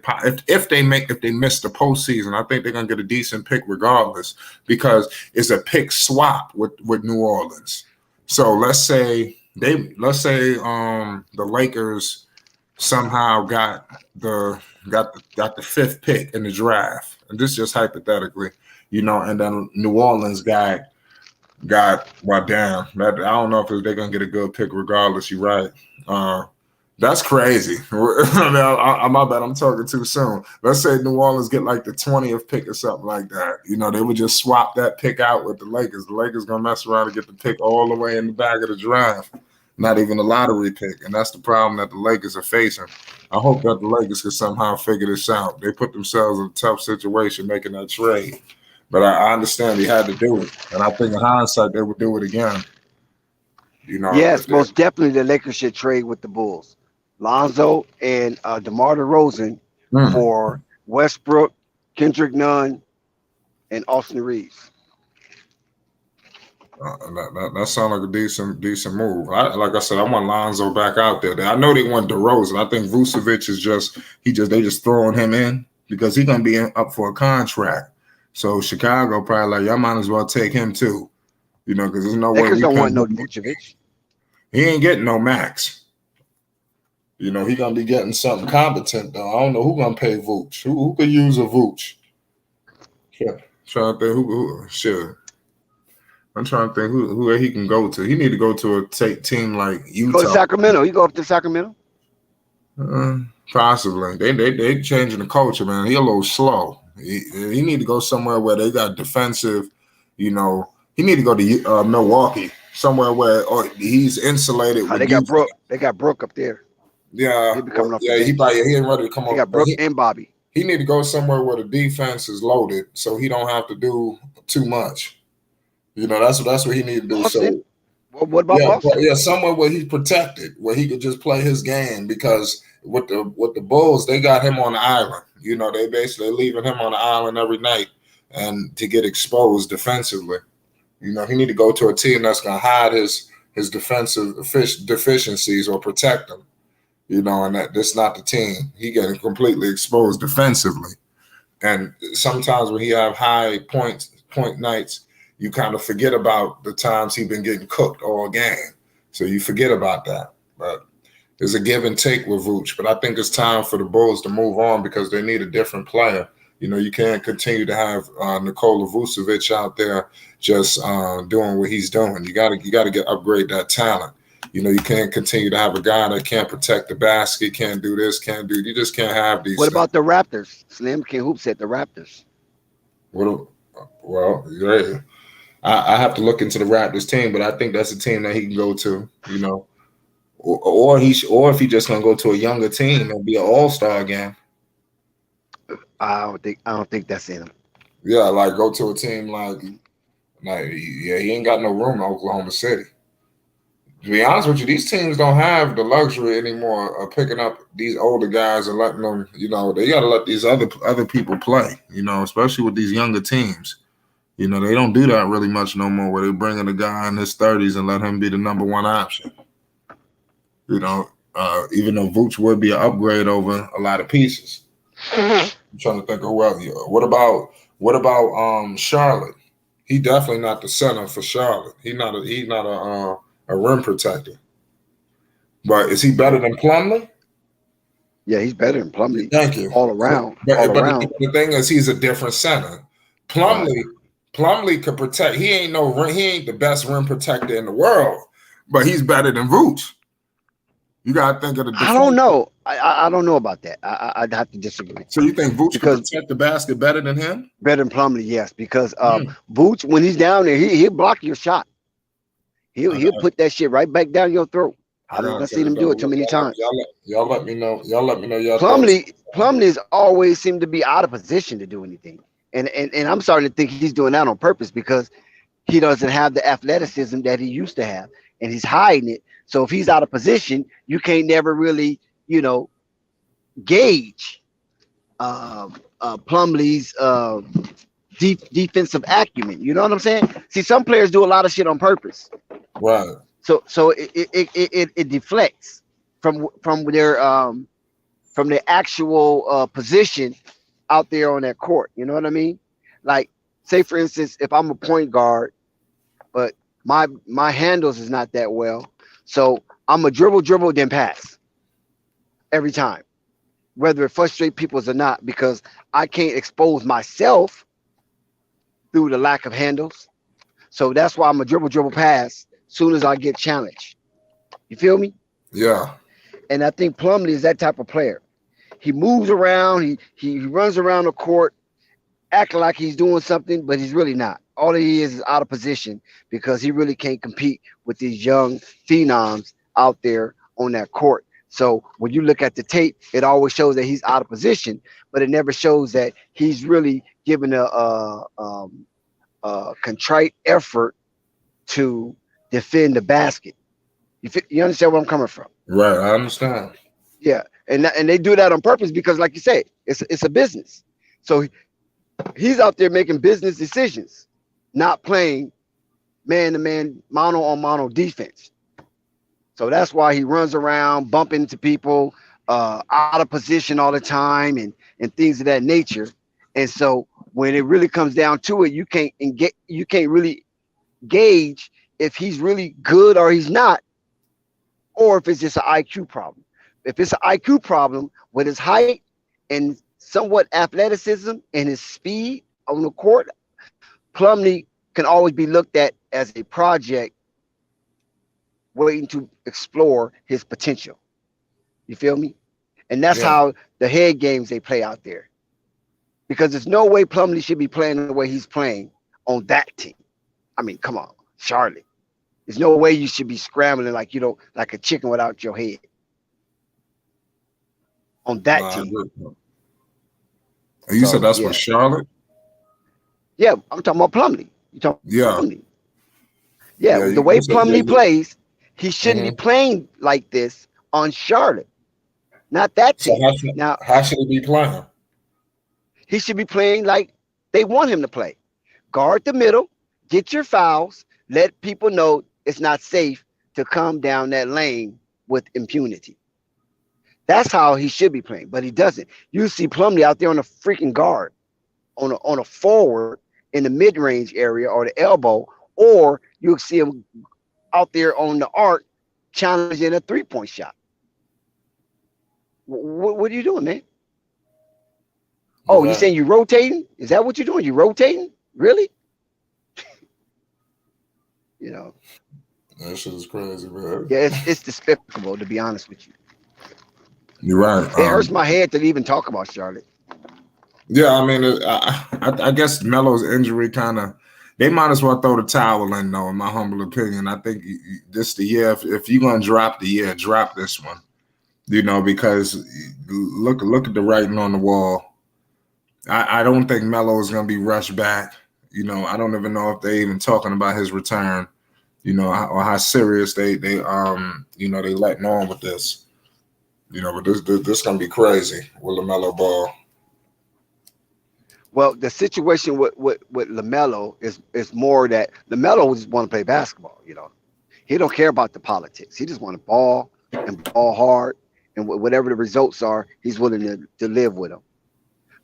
if they miss the postseason, I think they're going to get a decent pick regardless, because it's a pick swap with New Orleans. So let's say the Lakers somehow got the 5th pick in the draft, and this is just hypothetically, you know, and then New Orleans got well, damn, I don't know if they're gonna get a good pick regardless. You're right. That's crazy. My bad, I'm talking too soon. Let's say New Orleans get like the 20th pick or something like that. You know, they would just swap that pick out with the Lakers. The Lakers gonna mess around and get the pick all the way in the back of the draft. Not even a lottery pick. And that's the problem that the Lakers are facing. I hope that the Lakers can somehow figure this out. They put themselves in a tough situation making that trade. But I understand they had to do it. And I think in hindsight, they would do it again. Yes, most definitely the Lakers should trade with the Bulls. Lonzo and DeMar DeRozan Hmm. for Westbrook, Kendrick Nunn, and Austin Reeves. That sounds like a decent move. Like I said, I want Lonzo back out there. I know they want DeRozan. I think Vucevic is they just throwing him in because he's gonna be up for a contract. So Chicago probably like, y'all might as well take him too. Because there's no way Lakers we don't want can. no Vucevic. He ain't getting no max. He gonna be getting something competent though. I don't know who gonna pay Vooch. Who could use a Vooch? Yeah, trying to think who sure. I'm trying to think who he can go to. He need to go to a team like Utah. Go to Sacramento. You go up to Sacramento. Possibly. They changing the culture, man. He a little slow. He need to go somewhere where they got defensive. He need to go to Milwaukee, somewhere where he's insulated. They got Brooke. They got Brooke up there. Yeah, he ain't ready to come up. They got Brooke and Bobby. He need to go somewhere where the defense is loaded, so he don't have to do too much. That's what he need to do. Boston? So, what about Boston? Yeah, somewhere where he's protected, where he could just play his game. Because with the Bulls, they got him on the island. They basically leaving him on the island every night, and to get exposed defensively. He need to go to a team that's gonna hide his defensive deficiencies or protect them. And that's not the team. He getting completely exposed defensively. And sometimes when he have high point nights, you kind of forget about the times he's been getting cooked all game. So you forget about that. But there's a give and take with Vooch. But I think it's time for the Bulls to move on because they need a different player. You can't continue to have Nikola Vucevic out there just doing what he's doing. You got to upgrade that talent. You can't continue to have a guy that can't protect the basket, can't do this, can't do. You just can't have these. What about the Raptors? Slim King Hoop said the Raptors. Well, yeah. I have to look into the Raptors team, but I think that's a team that he can go to. Or if he just gonna go to a younger team and be an all-star game. I don't think that's in him. Yeah, like go to a team like he ain't got no room in Oklahoma City. To be honest with you, these teams don't have the luxury anymore of picking up these older guys and letting them, they got to let these other people play, especially with these younger teams. They don't do that really much no more where they bring in a guy in his 30s and let him be the number one option. Even though Vooch would be an upgrade over a lot of pieces. I'm trying to think of what about Charlotte? He definitely not the center for Charlotte. He's not a rim protector. But is he better than Plumlee? Yeah, he's better than Plumlee. Thank you. All around. But the thing is, he's a different center. Plumlee could protect. He ain't the best rim protector in the world, but he's better than Vooch. You gotta think of the defense. I don't know. I don't know about that. I'd have to disagree. So you think Vooch can protect the basket better than him? Better than Plumlee, yes. Because Vooch, when he's down there, he'll block your shot. He'll put that shit right back down your throat. I've seen him do it too many times. Y'all let me know. Plumlee's always seemed to be out of position to do anything. And I'm starting to think he's doing that on purpose because he doesn't have the athleticism that he used to have. And he's hiding it. So if he's out of position, you can't never really, gauge Plumlee's defensive acumen. You know what I'm saying? See, some players do a lot of shit on purpose. Right. So it deflects from their actual position out there on that court. You know what I mean? Like, say for instance, if I'm a point guard, but my handles is not that well. So I'm a dribble, then pass every time, whether it frustrates people or not, because I can't expose myself through the lack of handles. So that's why I'm a dribble, pass soon as I get challenged. You feel me? Yeah. And I think Plumlee is that type of player. He moves around, he runs around the court, acting like he's doing something, but he's really not. All he is out of position because he really can't compete with these young phenoms out there on that court. So when you look at the tape, it always shows that he's out of position, but it never shows that he's really given a contrite effort to defend the basket. You understand where I'm coming from? Right, I understand. Yeah, and they do that on purpose because, like you say, it's a business. So he's out there making business decisions, not playing man-to-man, mano-on-mano defense. So that's why he runs around bumping into people, out of position all the time, and things of that nature. And so when it really comes down to it, you can't really gauge if he's really good or he's not, or if it's just an IQ problem. If it's an IQ problem with his height and somewhat athleticism and his speed on the court, Plumlee can always be looked at as a project waiting to explore his potential. You feel me? And that's how the head games they play out there. Because there's no way Plumlee should be playing the way he's playing on that team. I mean, come on, Charlotte. There's no way you should be scrambling like like a chicken without your head on that team. And you said that's for Charlotte? Yeah, I'm talking about Plumlee. You talking about Plumlee? Yeah, the way Plumlee plays, he shouldn't be playing like this on Charlotte. Not that team. So how should he be playing? He should be playing like they want him to play. Guard the middle, get your fouls, let people know it's not safe to come down that lane with impunity. That's how he should be playing, but he doesn't. You see Plumlee out there on a freaking guard, on a forward in the mid-range area or the elbow, or you'll see him out there on the arc challenging a three-point shot. What are you doing, man? Oh, you saying you rotating? Is that what you're doing? You rotating? Really? That shit is crazy, man. Yeah, it's despicable, to be honest with you. You're right. It hurts my head to even talk about Charlotte. Yeah, I mean, I guess Melo's injury they might as well throw the towel in, though, in my humble opinion. I think this the year. If you're going to drop the year, drop this one. Because look at the writing on the wall. I don't think Melo is going to be rushed back. I don't even know if they even talking about his return, or how serious they letting on with this. But this going to be crazy with LaMelo Ball. Well, the situation with LaMelo is more that LaMelo just want to play basketball. He don't care about the politics. He just want to ball and ball hard, and whatever the results are, he's willing to live with them.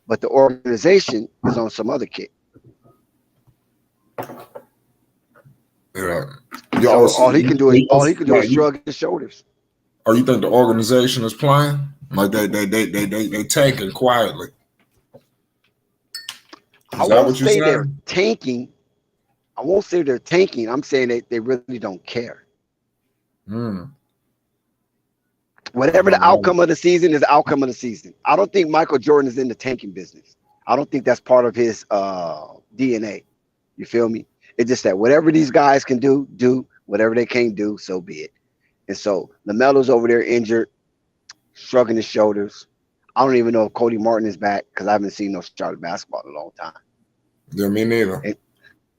But the organization is on some other kick. Yeah. So all he can do is shrug his shoulders. Or you think the organization is playing? Like they tanking quietly? I won't say they're tanking. I won't say they're tanking. I'm saying they really don't care. Whatever the outcome of the season is, the outcome of the season. I don't think Michael Jordan is in the tanking business. I don't think that's part of his DNA. You feel me? It's just that whatever these guys can do. Whatever they can't do, so be it. And so LaMelo's over there injured, shrugging his shoulders. I don't even know if Cody Martin is back because I haven't seen no Charlotte basketball in a long time. Yeah, me neither.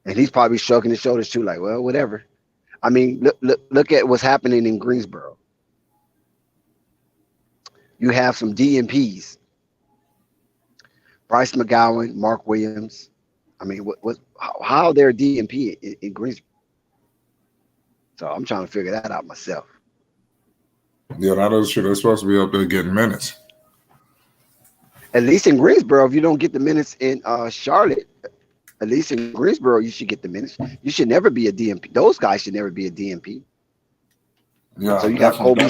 And he's probably shrugging his shoulders too, like, well, whatever. I mean, look at what's happening in Greensboro. You have some DMPs. Bryce McGowan, Mark Williams. I mean, how they're DMP in Greensboro? So I'm trying to figure that out myself. Yeah, that is true. They're supposed to be up there getting minutes. At least in Greensboro, if you don't get the minutes in Charlotte, at least in Greensboro, you should get the minutes. You should never be a DMP. Those guys should never be a DMP. Yeah. So you got Kobe.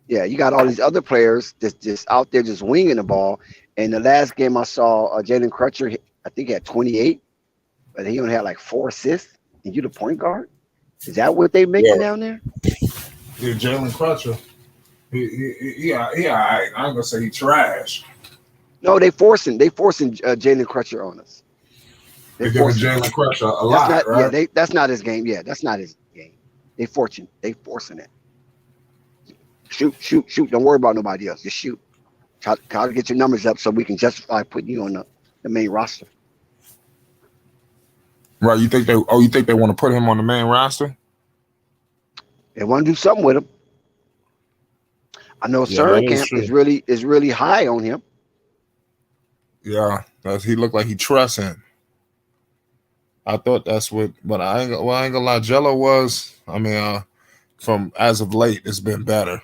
You got all these other players just out there just winging the ball. And the last game I saw, Jalen Crutcher, I think he had 28, but he only had like 4 assists. And you the point guard? Is that what they making down there? Yeah, Jalen Crutcher. I ain't gonna say he trash. No, they forcing Jalen Crutcher on us. They're giving Jalen Crutcher a lot, right? Yeah, that's not his game. Yeah, that's not his game. They forcing it. Shoot. Don't worry about nobody else. Just shoot. Try to get your numbers up so we can justify putting you on the main roster. Right. You think they want to put him on the main roster? They want to do something with him. I know Yeah, that is Camp true. is really high on him. Yeah, he looked like he trusts him. I thought that's what, but I ain't gonna lie. Jello was. I mean, from as of late, it's been better.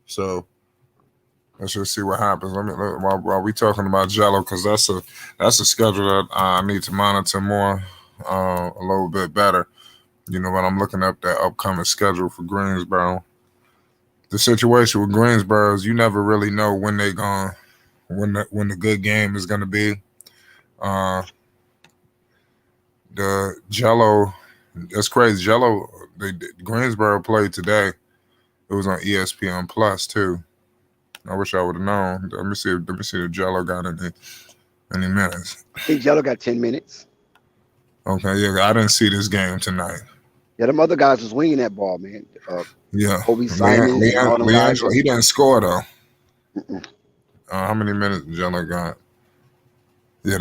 So let's just see what happens. Let me while we talking about Jello, because that's a schedule that I need to monitor more, a little bit better. You know, when I'm looking up that upcoming schedule for Greensboro, the situation with Greensboro is you never really know when they going when the good game is gonna be. Uh, the Jello, that's crazy. Jello, Greensboro played today. It was on ESPN Plus too. I wish I would have known. Let me see. Let me see if Jello got any minutes. I think Jello got 10 minutes. Okay, yeah, I didn't see this game tonight. Yeah, them other guys was winging that ball, man. Yeah, Kobe Simons and all them guys. Leangelo, he didn't score though. Mm-mm. How many minutes Jello got? Yeah,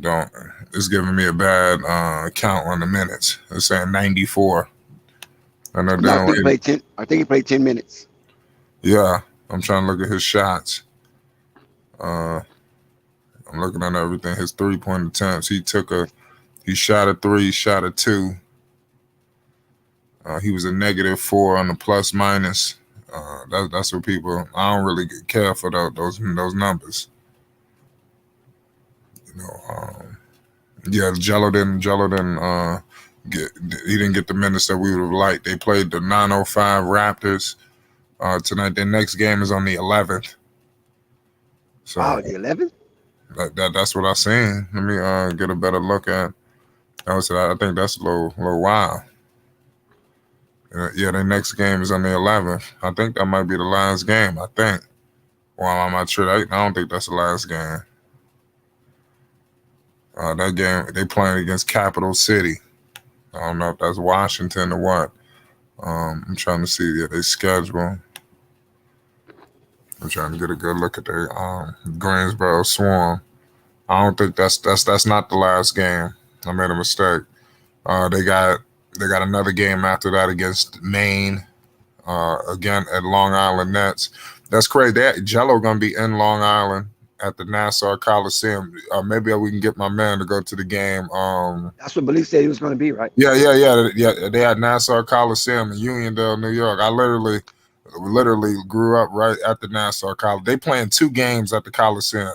don't. It's giving me a bad count on the minutes. It's saying 94. I know No, I down. think he played 10. I think he played 10 minutes. Yeah, I'm trying to look at his shots. Uh, I'm looking at everything. His 3-point attempts. He shot a 3, shot a 2. He was a -4 on the plus minus. That's what people. I don't really care for those numbers. You know. Yeah, Jello didn't get. He didn't get the minutes that we would have liked. They played the 9:05 Raptors tonight. Their next game is on the 11th. So Wow, the 11th? that's what I seen. Let me get a better look at. I think that's a little wild. Yeah, their next game is on the 11th. I think that might be the last game. I think. Well, I'm not sure. I don't think that's the last game. That game they playing against Capital City. I don't know if that's Washington or what. I'm trying to see their schedule. I'm trying to get a good look at their Greensboro Swarm. I don't think that's not the last game. I made a mistake. They got another game after that against Maine. Again at Long Island Nets. That's crazy. Jello gonna be in Long Island at the Nassau Coliseum. Maybe we can get my man to go to the game. That's what Belief said he was going to be, right? Yeah. They had Nassau Coliseum in Uniondale, New York. I literally grew up right at the Nassau Coliseum. They playing 2 games at the Coliseum,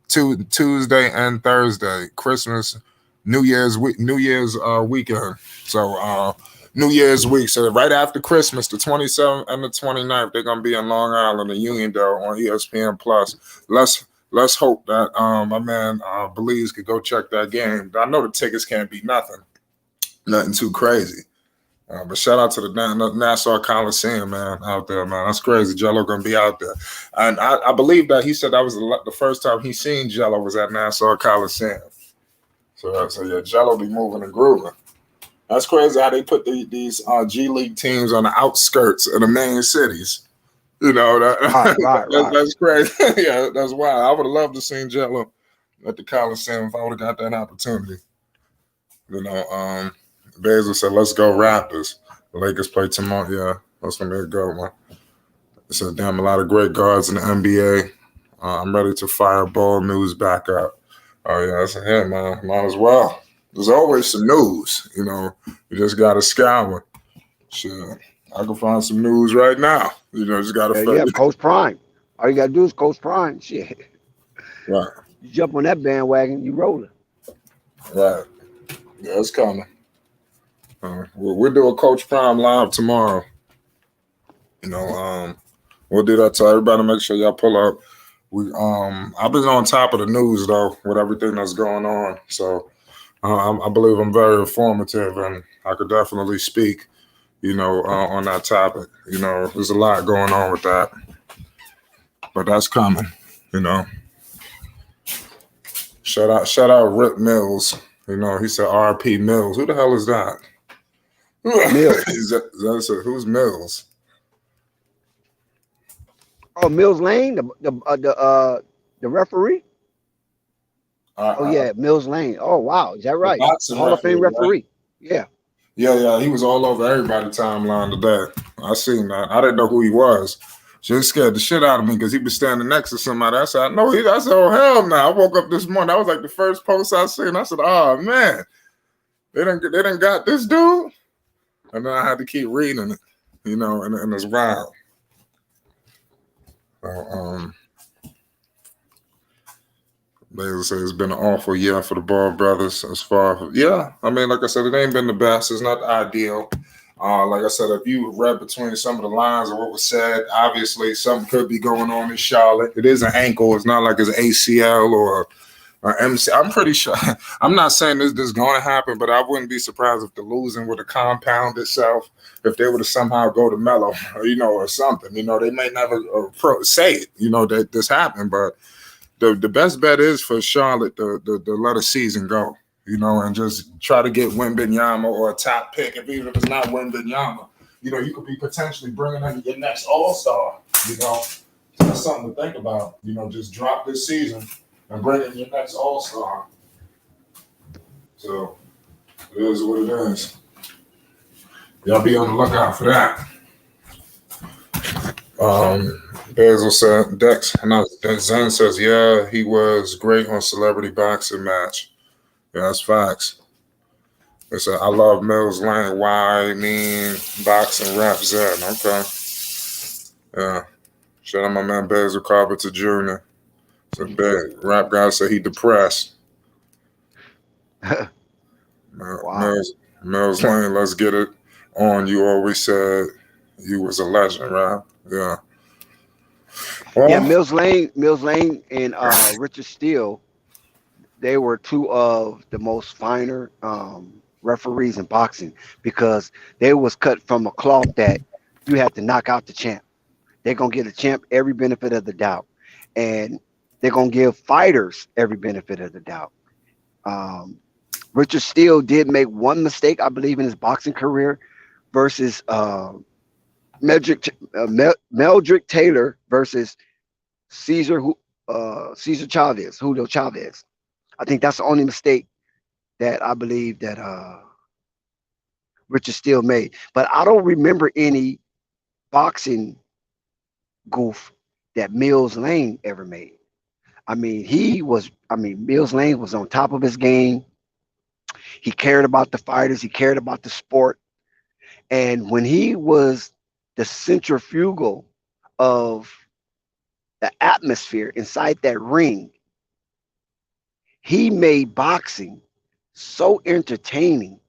Tuesday and Thursday, Christmas, New Year's weekend. So New Year's week. So right after Christmas, the 27th and the 29th, they're gonna be in Long Island and Uniondale on ESPN Plus. Let's hope that my man Belize could go check that game. I know the tickets can't be nothing too crazy. But shout out to the Nassau Coliseum, man, out there, man. That's crazy. Jello gonna be out there, and I believe that he said that was the first time he seen Jello was at Nassau Coliseum. So yeah, Jello be moving and grooving. That's crazy how they put these G League teams on the outskirts of the main cities. You know that Right. That's crazy. Yeah, that's wild. I would have loved to see Jello at the Coliseum if I would have got that opportunity. You know, Basil said, "Let's go Raptors." The Lakers play tomorrow. Yeah, that's gonna be a good one. He said, "Damn, a lot of great guards in the NBA. I'm ready to fire Ball News back up." Oh yeah, I said, "Yeah, man, might as well." There's always some news. You know, you just gotta scour. Sure, I can find some news right now. You know, just gotta Yeah, Coach Prime. All you got to do is Coach Prime. Shit. Right. You jump on that bandwagon, you rolling. Right. Yeah, it's coming. We'll do a Coach Prime live tomorrow. You know, we'll do that to everybody. Make sure y'all pull up. I've been on top of the news though with everything that's going on. So I believe I'm very informative, and I could definitely speak. You know, on that topic. You know, there's a lot going on with that, but that's coming. You know. Shout out Rip Mills. You know, he said R.P. Mills. Who the hell is that? Mills. Who's Mills? Oh, Mills Lane, the referee. Oh yeah, Mills Lane. Oh wow, is that right? The Hall of Fame referee. Yeah. Yeah, he was all over everybody's timeline today. I seen that. I didn't know who he was. Just scared the shit out of me because he was standing next to somebody. I said, I know he. I said, oh hell no! I woke up this morning. That was like the first post I seen. I said, oh man, they didn't got this dude. And then I had to keep reading it, and it's wild. So, they say it's been an awful year for the Ball brothers as far as, I mean, like I said, it ain't been the best. It's not ideal. Like I said, if you read between some of the lines of what was said, obviously something could be going on in Charlotte. It is an ankle. It's not like it's an ACL or MC. I'm pretty sure. I'm not saying this is going to happen, but I wouldn't be surprised if the losing would have compound itself. If they were to somehow go to Melo, or something. They may never say it, that this happened, but the best bet is for Charlotte to let a season go, and just try to get Wembanyama or a top pick. Even if it's not Wembanyama, you could be potentially bringing in your next All-Star. That's something to think about. Just drop this season and bring in your next All-Star. So it is what it is. Y'all be on the lookout for that. Basil said, Zen says, yeah, he was great on Celebrity Boxing Match. Yeah, that's facts. They said, I love Mills Lane. Why? I mean, boxing rap Zen. Okay. Yeah. Shout out my man Basil Carpenter Jr. So big rap guy said he depressed. Wow. Mills Lane, let's get it on. You always said you was a legend, right? Yeah. Well, Yeah, Mills Lane, and Richard Steele, they were two of the most finer referees in boxing because they was cut from a cloth that you had to knock out the champ. They're gonna give the champ every benefit of the doubt, and they're gonna give fighters every benefit of the doubt. Richard Steele did make one mistake, I believe, in his boxing career versus Meldrick Taylor versus Cesar Chavez, Julio Chavez. I think that's the only mistake that I believe that Richard Steele made. But I don't remember any boxing goof that Mills Lane ever made. I mean, Mills Lane was on top of his game. He cared about the fighters. He cared about the sport. And when he was the centrifugal of the atmosphere inside that ring, he made boxing so entertaining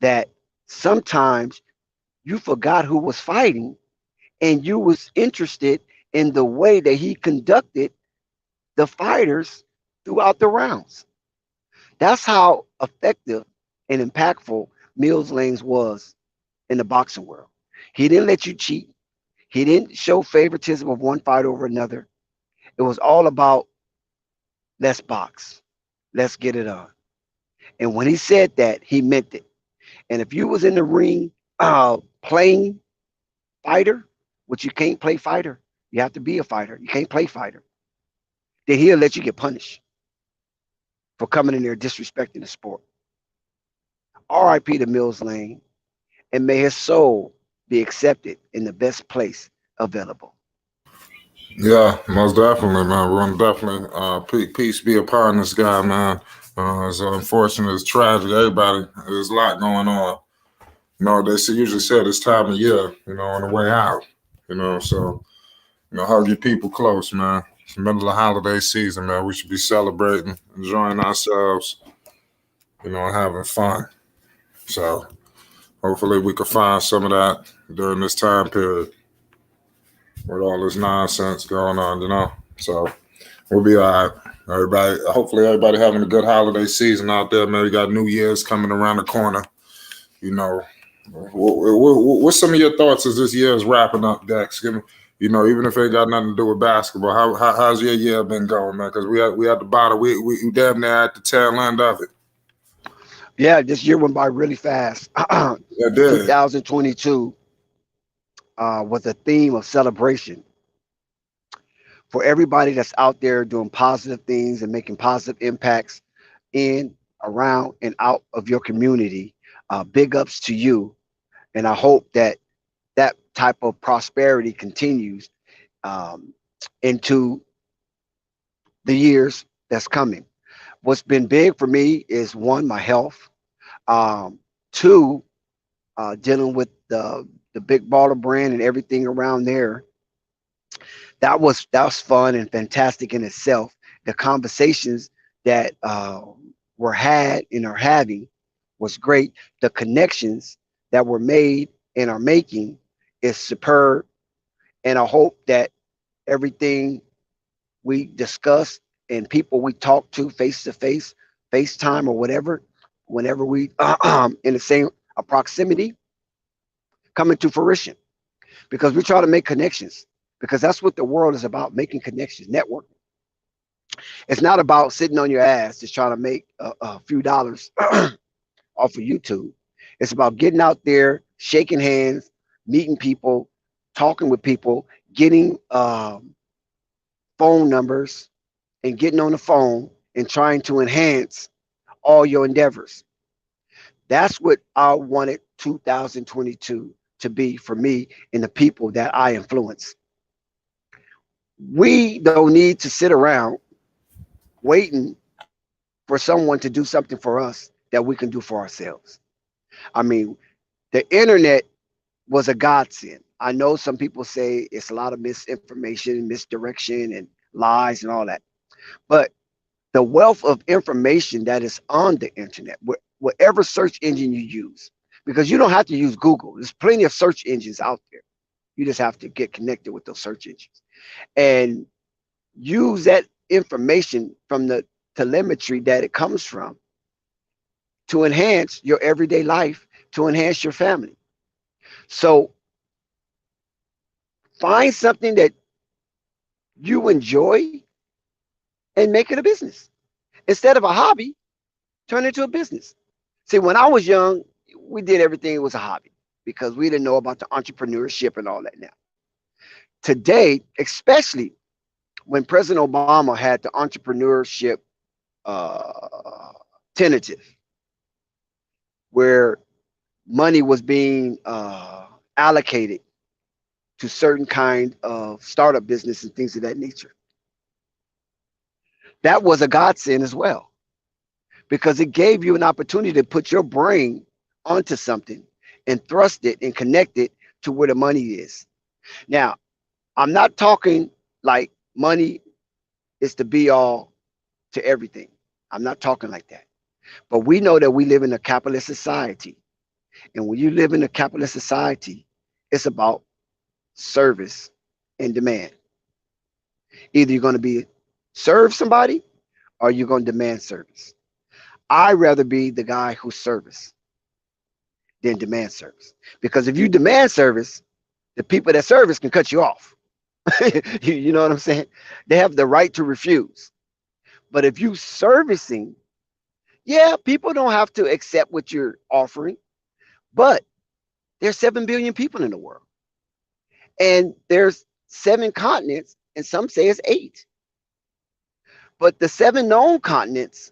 that sometimes you forgot who was fighting and you was interested in the way that he conducted the fighters throughout the rounds. That's how effective and impactful Mills Lanes was in the boxing world. He didn't let you cheat. He didn't show favoritism of one fight over another. It was all about let's box. Let's get it on. And when he said that, he meant it. And if you was in the ring playing fighter, which you can't play fighter, you have to be a fighter. You can't play fighter. Then he'll let you get punished for coming in there disrespecting the sport. R.I.P. to Mills Lane, and may his soul be accepted in the best place available. Yeah, most definitely, man. We're gonna definitely peace be upon this guy, man. It's unfortunate, it's tragic. Everybody, there's a lot going on. They usually say this time of year, on the way out. So hug your people close, man. It's the middle of the holiday season, man. We should be celebrating, enjoying ourselves, having fun. So hopefully we can find some of that during this time period with all this nonsense going on, So we'll be all right. Hopefully everybody having a good holiday season out there, man. We got New Year's coming around the corner. What's some of your thoughts as this year is wrapping up, Dex? Even if it ain't got nothing to do with basketball, how's your year been going, man? Because we at the bottom, we damn near at the tail end of it. Yeah, this year went by really fast. It did. 2022 was a theme of celebration for everybody that's out there doing positive things and making positive impacts in, around, and out of your community. Big ups to you, and I hope that that type of prosperity continues um, into the years that's coming. What's been big for me is one, my health. Two, dealing with the big baller brand and everything around there. That was fun and fantastic in itself. The conversations that were had and are having was great. The connections that were made and are making is superb. And I hope that everything we discuss and people we talk to face, FaceTime or whatever, whenever we in the same proximity, coming to fruition. Because we try to make connections. Because that's what the world is about, making connections, networking. It's not about sitting on your ass just trying to make a few dollars off of YouTube. It's about getting out there, shaking hands, meeting people, talking with people, getting phone numbers, and getting on the phone and trying to enhance all your endeavors. That's what I wanted 2022 to be for me and the people that I influence. We don't need to sit around waiting for someone to do something for us that we can do for ourselves. I mean, the internet was a godsend. I know some people say it's a lot of misinformation, misdirection, and lies and all that. But the wealth of information that is on the internet, whatever search engine you use, because you don't have to use Google. There's plenty of search engines out there. You just have to get connected with those search engines and use that information from the telemetry that it comes from to enhance your everyday life, to enhance your family. So find something that you enjoy and make it a business. Instead of a hobby, turn it into a business. See, when I was young, we did everything, it was a hobby because we didn't know about the entrepreneurship and all that now. Today, especially when President Obama had the entrepreneurship uh, tentative, where money was being allocated to certain kind of startup business and things of that nature. That was a godsend as well because it gave you an opportunity to put your brain onto something and thrust it and connect it to where the money is. Now, I'm not talking like money is the be all to everything. I'm not talking like that. But we know that we live in a capitalist society. And when you live in a capitalist society, it's about service and demand. Either you're going to be serve somebody or you're going to demand service. I'd rather be the guy who service than demand service. Because if you demand service, the people that service can cut you off. You know what I'm saying? They have the right to refuse. But if you servicing, yeah, people don't have to accept what you're offering, but there's 7 billion people in the world. And there's 7 continents, and some say it's 8. But the 7 known continents,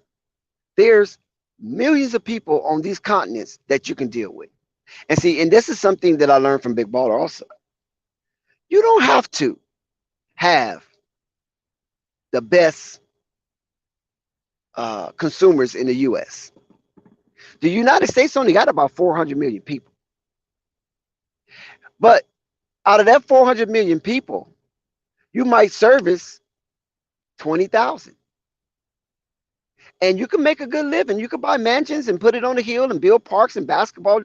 there's millions of people on these continents that you can deal with. And see, and this is something that I learned from Big Baller also. You don't have to have the best consumers in the US. The United States only got about 400 million people. But out of that 400 million people, you might service 20,000. And you can make a good living. You can buy mansions and put it on the hill and build parks and basketball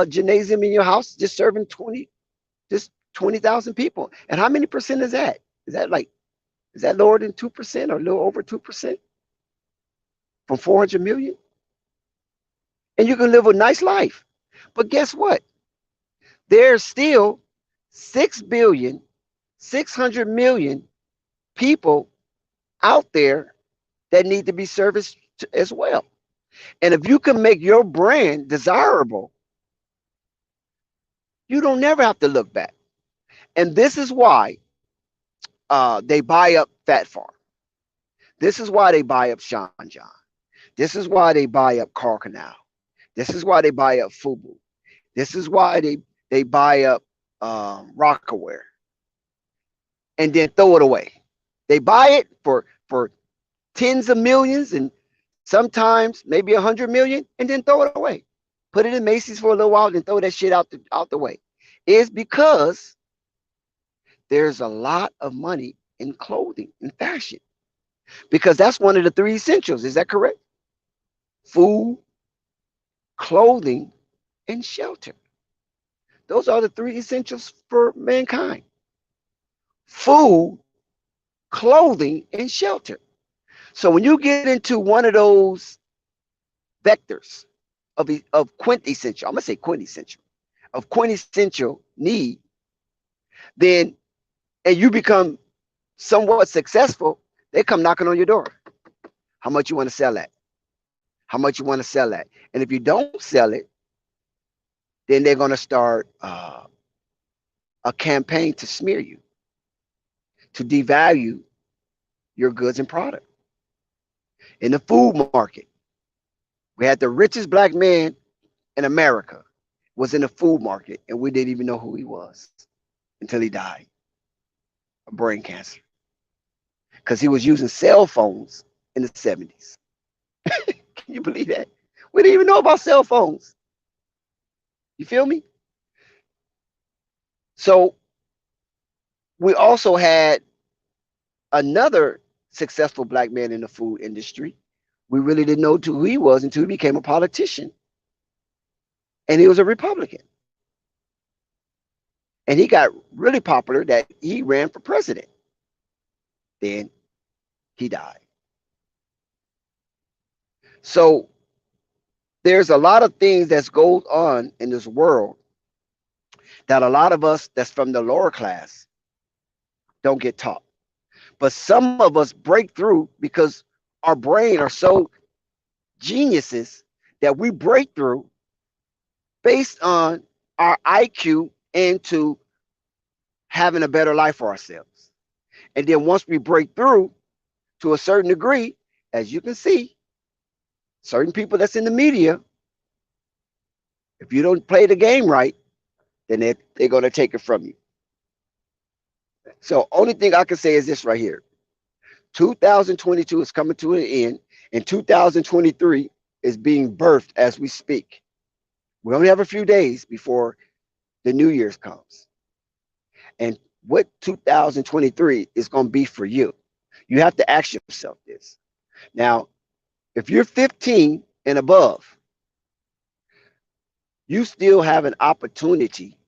gymnasium in your house, just serving 20,000 people. And how many percent is that? Is that lower than 2% or a little over 2% from 400 million? And you can live a nice life. But guess what? There's still 6,600,000,000 people out there that need to be serviced as well. And if you can make your brand desirable, you don't never have to look back. And this is why they buy up Fat Farm. This is why they buy up Sean John. This is why they buy up Carl Canal. This is why they buy up FUBU. This is why they buy up Rockaware and then throw it away. They buy it for tens of millions and sometimes maybe 100 million and then throw it away. Put it in Macy's for a little while and throw that shit out the way. It's because there's a lot of money in clothing and fashion because that's one of the three essentials. Is that correct? Food, clothing, and shelter. Those are the three essentials for mankind. Food, clothing, and shelter. So when you get into one of those vectors of quintessential, I'm going to say quintessential, of quintessential need, then, and you become somewhat successful, they come knocking on your door. How much you want to sell at? How much you want to sell at? And if you don't sell it, then they're going to start a campaign to smear you, to devalue your goods and product. In the food market, we had the richest black man in America was in the food market, and we didn't even know who he was until he died of brain cancer because he was using cell phones in the 70s. Can you believe that? We didn't even know about cell phones. You feel me? So we also had another successful black man in the food industry. We really didn't know who he was until he became a politician. And he was a Republican. And he got really popular that he ran for president. Then he died. So there's a lot of things that goes on in this world that a lot of us that's from the lower class don't get taught. But some of us break through because our brain are so geniuses that we break through based on our IQ into having a better life for ourselves. And then once we break through to a certain degree, as you can see, certain people that's in the media, if you don't play the game right, then they're going to take it from you. So only thing I can say is this right here. 2022 is coming to an end, and 2023 is being birthed as we speak. We only have a few days before the New Year's comes. And what 2023 is going to be for you, you have to ask yourself this. Now, if you're 15 and above, you still have an opportunity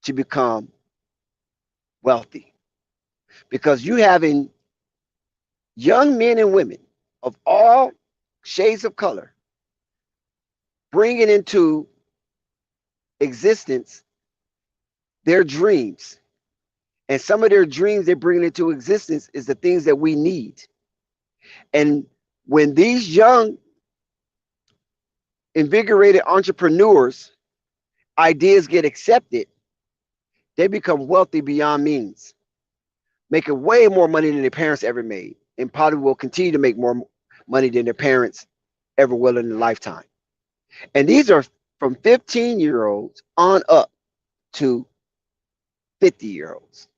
to become wealthy because you having young men and women of all shades of color bringing into existence their dreams. And some of their dreams they're bringing into existence is the things that we need. And when these young, invigorated entrepreneurs' ideas get accepted, they become wealthy beyond means, making way more money than their parents ever made, and probably will continue to make more money than their parents ever will in a lifetime. And these are from 15-year-olds on up to 50-year-olds,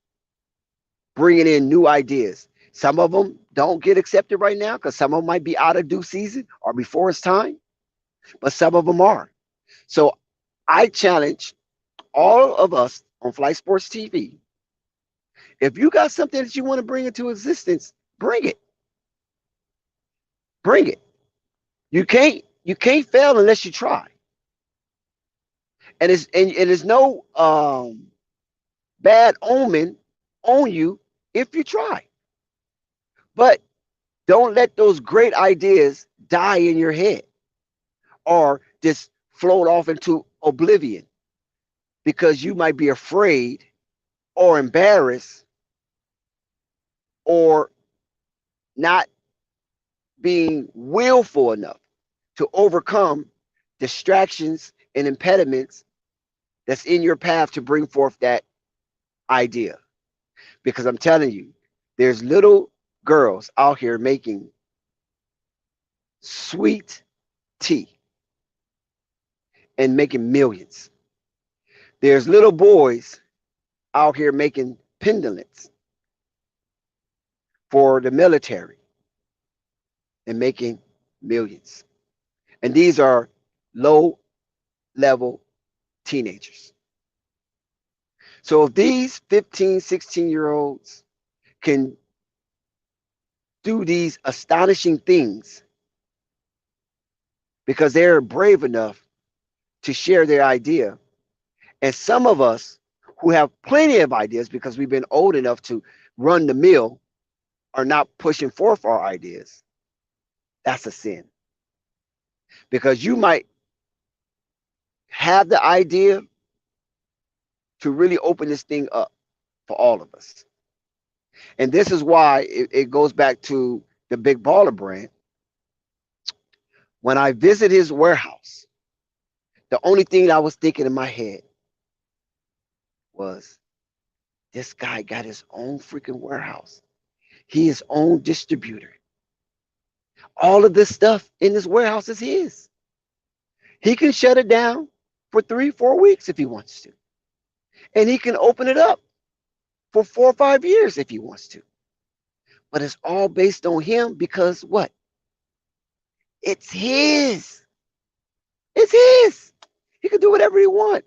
bringing in new ideas. Some of them don't get accepted right now because some of them might be out of due season or before it's time, but some of them are. So I challenge all of us on Flight Sports TV. If you got something that you want to bring into existence, bring it. Bring it. You can't fail unless you try. And it's no bad omen on you if you try. But don't let those great ideas die in your head or just float off into oblivion because you might be afraid or embarrassed or not being willful enough to overcome distractions and impediments that's in your path to bring forth that idea. Because I'm telling you, there's little girls out here making sweet tea and making millions. There's little boys out here making pendants for the military and making millions. And these are low level teenagers. So if these 15, 16-year-olds can do these astonishing things because they're brave enough to share their idea, and some of us who have plenty of ideas because we've been old enough to run the mill are not pushing forth our ideas, that's a sin. Because you might have the idea to really open this thing up for all of us. And this is why it goes back to the Big Baller brand. When I visit his warehouse, the only thing I was thinking in my head was, this guy got his own freaking warehouse. He is own distributor. All of this stuff in this warehouse is his. He can shut it down for 3-4 weeks if he wants to. And he can open it up for 4 or 5 years if he wants to. But it's all based on him because what? It's his. It's his. He can do whatever he wants.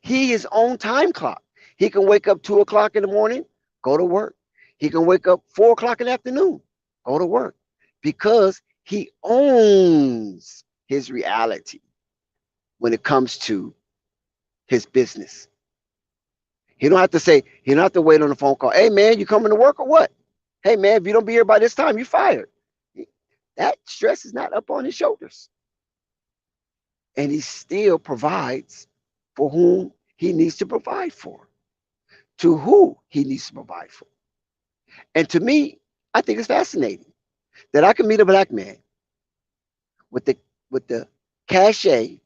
He is on time clock. He can wake up 2 o'clock in the morning, go to work. He can wake up 4 o'clock in the afternoon, go to work, because he owns his reality when it comes to his business. He don't have to say, he don't have to wait on the phone call. Hey man, you coming to work or what? Hey man, if you don't be here by this time, you're fired. That stress is not up on his shoulders. And he still provides for whom he needs to provide for, to who he needs to provide for. And to me, I think it's fascinating that I can meet a black man with the cachet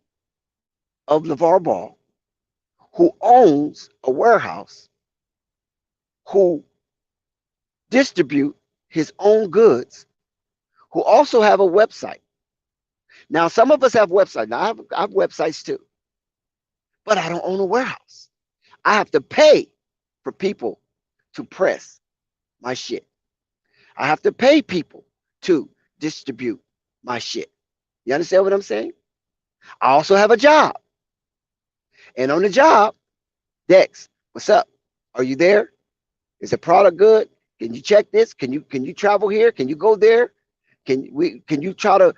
of LeVar Ball, who owns a warehouse, who distribute his own goods, who also have a website. Now, some of us have websites. Now, I have websites too, but I don't own a warehouse. I have to pay for people to press my shit. I have to pay people to distribute my shit. You understand what I'm saying? I also have a job. And on the job, Dex, what's up? Are you there? Is the product good? Can you check this? Can you travel here? Can you go there? Can you try to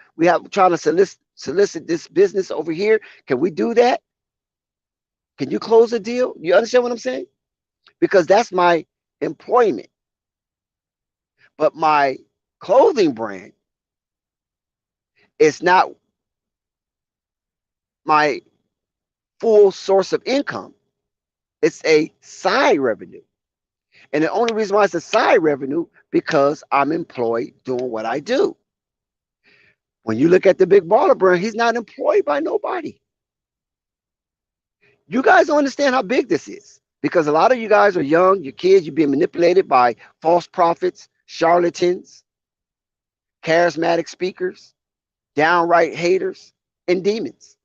solicit this business over here? Can we do that? Can you close a deal? You understand what I'm saying? Because that's my employment. But my clothing brand is not my full source of income. It's a side revenue. And the only reason why it's a side revenue, because I'm employed doing what I do. When you look at the Big Baller brand, he's not employed by nobody. You guys don't understand how big this is, because a lot of you guys are young, your kids, you're being manipulated by false prophets, charlatans, charismatic speakers, downright haters, and demons.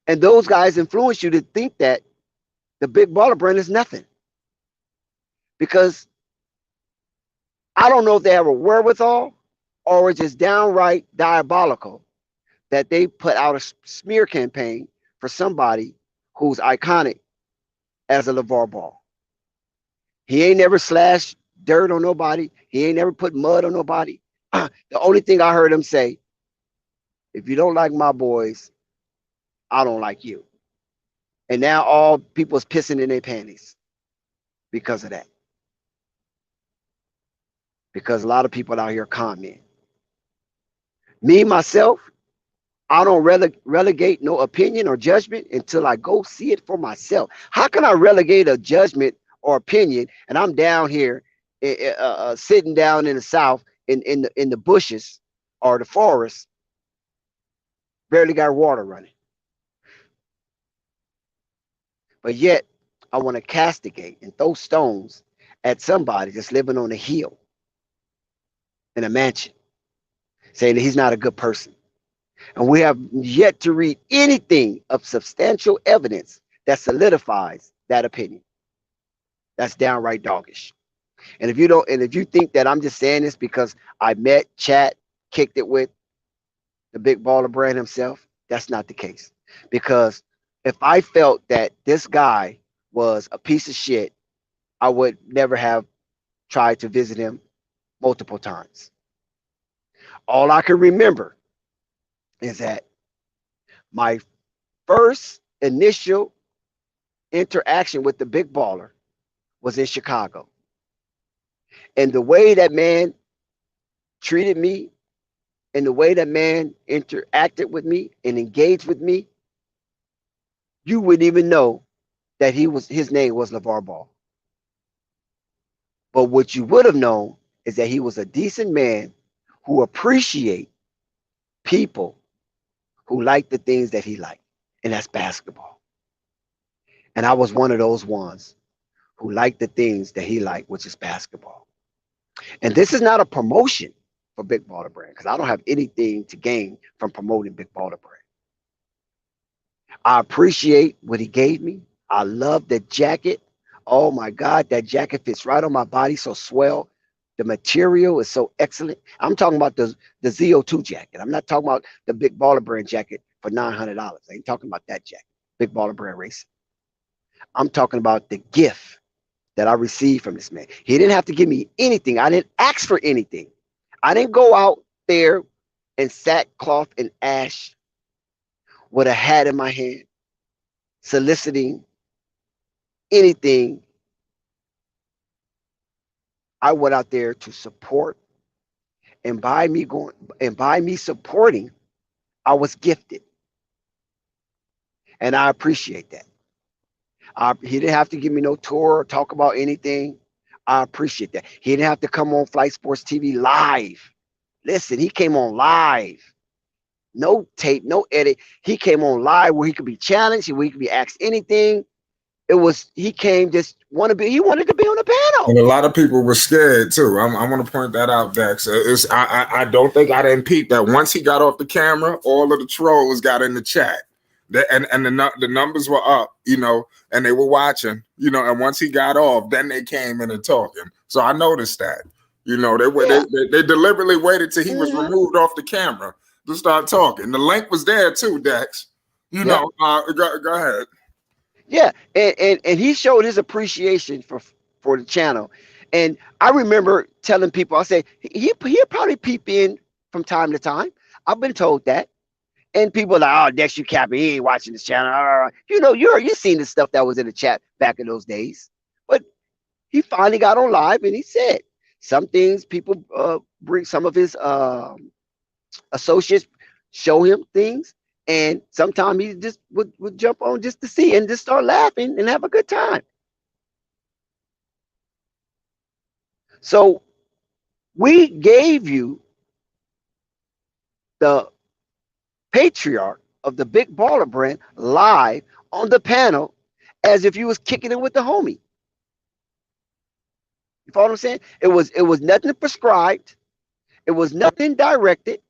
And those guys influence you to think that the Big Baller brand is nothing. Because I don't know if they have a wherewithal or it's just downright diabolical that they put out a smear campaign for somebody who's iconic as a LeVar Ball. He ain't never slashed dirt on nobody. He ain't never put mud on nobody. The only thing I heard him say, if you don't like my boys, I don't like you. And now all people's pissing in their panties because of that. Because a lot of people out here comment. Me, myself, I don't relegate no opinion or judgment until I go see it for myself. How can I relegate a judgment or opinion and I'm down here sitting down in the South in the bushes or the forest, barely got water running. But yet I want to castigate and throw stones at somebody that's living on a hill in a mansion, saying that he's not a good person. And we have yet to read anything of substantial evidence that solidifies that opinion. That's downright doggish. And if you think that I'm just saying this because I met, chat, kicked it with the big baller brand himself, that's not the case. Because if I felt that this guy was a piece of shit, I would never have tried to visit him multiple times. All I can remember is that my first initial interaction with the big baller was in Chicago. And the way that man treated me and the way that man interacted with me and engaged with me, you wouldn't even know that his name was LeVar Ball. But what you would have known is that he was a decent man who appreciate people who like the things that he liked, and that's basketball. And I was one of those ones who liked the things that he liked, which is basketball. And this is not a promotion for Big Baller Brand because I don't have anything to gain from promoting Big Baller Brand. I appreciate what he gave me. I love the jacket. Oh my God, that jacket fits right on my body, so swell. The material is so excellent. I'm talking about the ZO2 jacket. I'm not talking about the Big Baller Brand jacket for $900. I ain't talking about that jacket, Big Baller Brand Racing. I'm talking about the gift that I received from this man. He didn't have to give me anything. I didn't ask for anything. I didn't go out there in sackcloth and ash with a hat in my hand, soliciting anything. I went out there to support, and by me supporting, I was gifted. And I appreciate that. He didn't have to give me no tour or talk about anything. I appreciate that. He didn't have to come on Flight Sports TV live. Listen, he came on live. No tape, no edit. He came on live where he could be challenged, where he could be asked anything. He wanted to be on the panel. And a lot of people were scared too. I want to point that out, Dex. I don't think I didn't peep that once he got off the camera, all of the trolls got in the chat. The numbers were up, and they were watching, and once he got off, then they came in and talking. So I noticed that, they deliberately waited till he was removed off the camera to start talking. The link was there too, Dex. Go ahead. Yeah, and he showed his appreciation for the channel. And I remember telling people, I said, he'll probably peep in from time to time. I've been told that. And people are like, oh, Dex, you capping. He ain't watching this channel. You've seen the stuff that was in the chat back in those days. But he finally got on live and he said some things people bring, some of his associates show him things. And sometimes he just would jump on just to see and just start laughing and have a good time. So we gave you the patriarch of the Big Baller Brand live on the panel as if you was kicking it with the homie. You follow what I'm saying? It was nothing prescribed. It was nothing directed.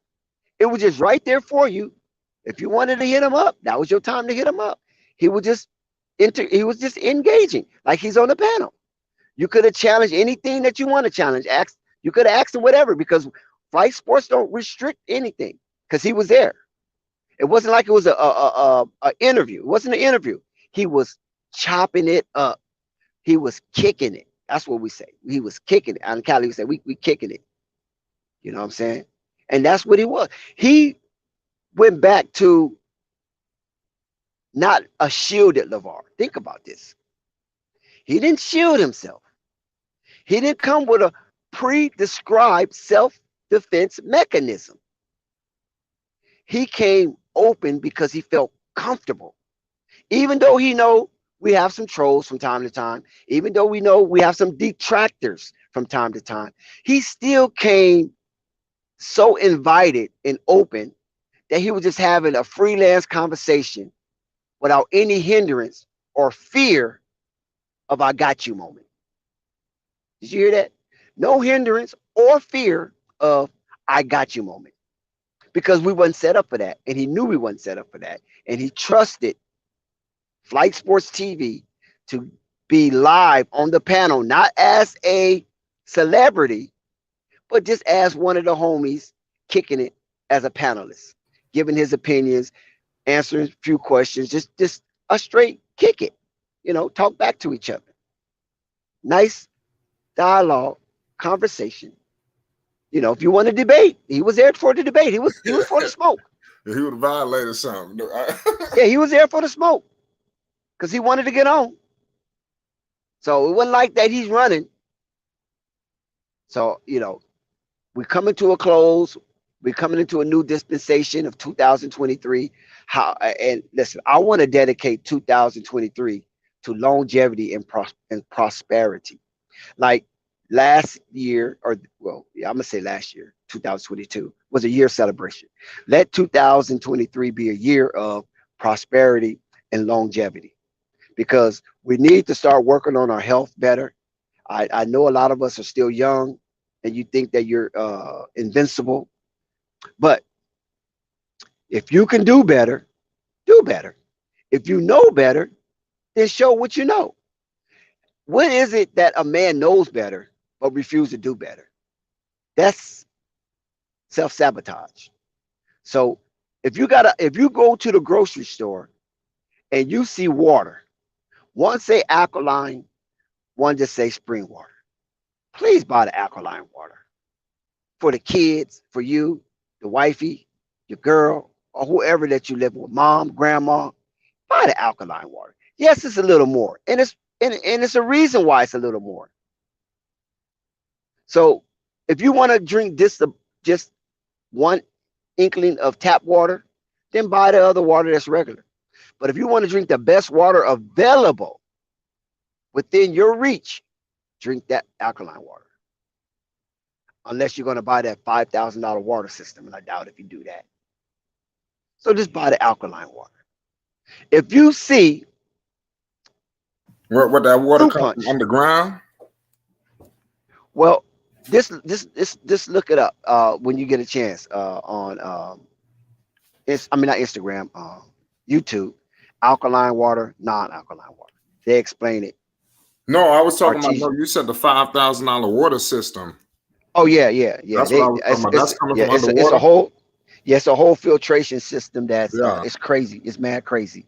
It was just right there for you. If you wanted to hit him up, that was your time to hit him up. He was just engaging like he's on the panel. You could have challenged anything that you want to challenge. You could have asked him whatever because Flight Sports don't restrict anything because he was there. It wasn't like it was a interview. It wasn't an interview. He was chopping it up. He was kicking it. That's what we say. He was kicking it. On Cali, we say we kicking it. You know what I'm saying? And that's what he was. He went back to not a shielded LeVar. Think about this. He didn't shield himself. He didn't come with a pre-described self-defense mechanism. He came open because he felt comfortable. Even though he know we have some trolls from time to time, even though we know we have some detractors from time to time, he still came so invited and open that he was just having a freelance conversation without any hindrance or fear of I got you moment. Did you hear that? No hindrance or fear of I got you moment. because we wasn't set up for that, and he knew we wasn't set up for that, and he trusted Flight Sports TV to be live on the panel, not as a celebrity, but just as one of the homies kicking it as a panelist, giving his opinions, answering a few questions, just a straight kick it, talk back to each other. Nice dialogue, conversation. If you want to debate, he was there for the debate. He was for the smoke. He would have violated something. Yeah, he was there for the smoke because he wanted to get on. So it wasn't like that he's running. So, we're coming to a close. We're coming into a new dispensation of 2023. And listen, I want to dedicate 2023 to longevity and prosperity. Like last year, I'm gonna say last year, 2022 was a year celebration. Let 2023 be a year of prosperity and longevity, because we need to start working on our health better. I know a lot of us are still young, and you think that you're invincible, but if you can do better, do better. If you know better, then show what you know. What is it that a man knows better but refuses to do better? That's self-sabotage. So if you go to the grocery store and you see water, one say alkaline, one just say spring water, please buy the alkaline water for the kids, for you, the wifey, your girl, or whoever that you live with, mom, grandma. Buy the alkaline water. Yes, it's a little more, and it's a reason why it's a little more. So if you want to drink just one inkling of tap water, then buy the other water that's regular. But if you want to drink the best water available within your reach, drink that alkaline water. Unless you're going to buy that $5,000 water system, and I doubt if you do that. So just buy the alkaline water. If you see what that water comes punch, from underground? Well, this look it up when you get a chance on not Instagram, YouTube. Alkaline water, non-alkaline water. They explain it. No, I was talking about. No, you said the $5,000 water system. Oh yeah. That's what I was talking about. That's coming from underwater. It's a whole filtration system that's it's crazy. It's mad crazy.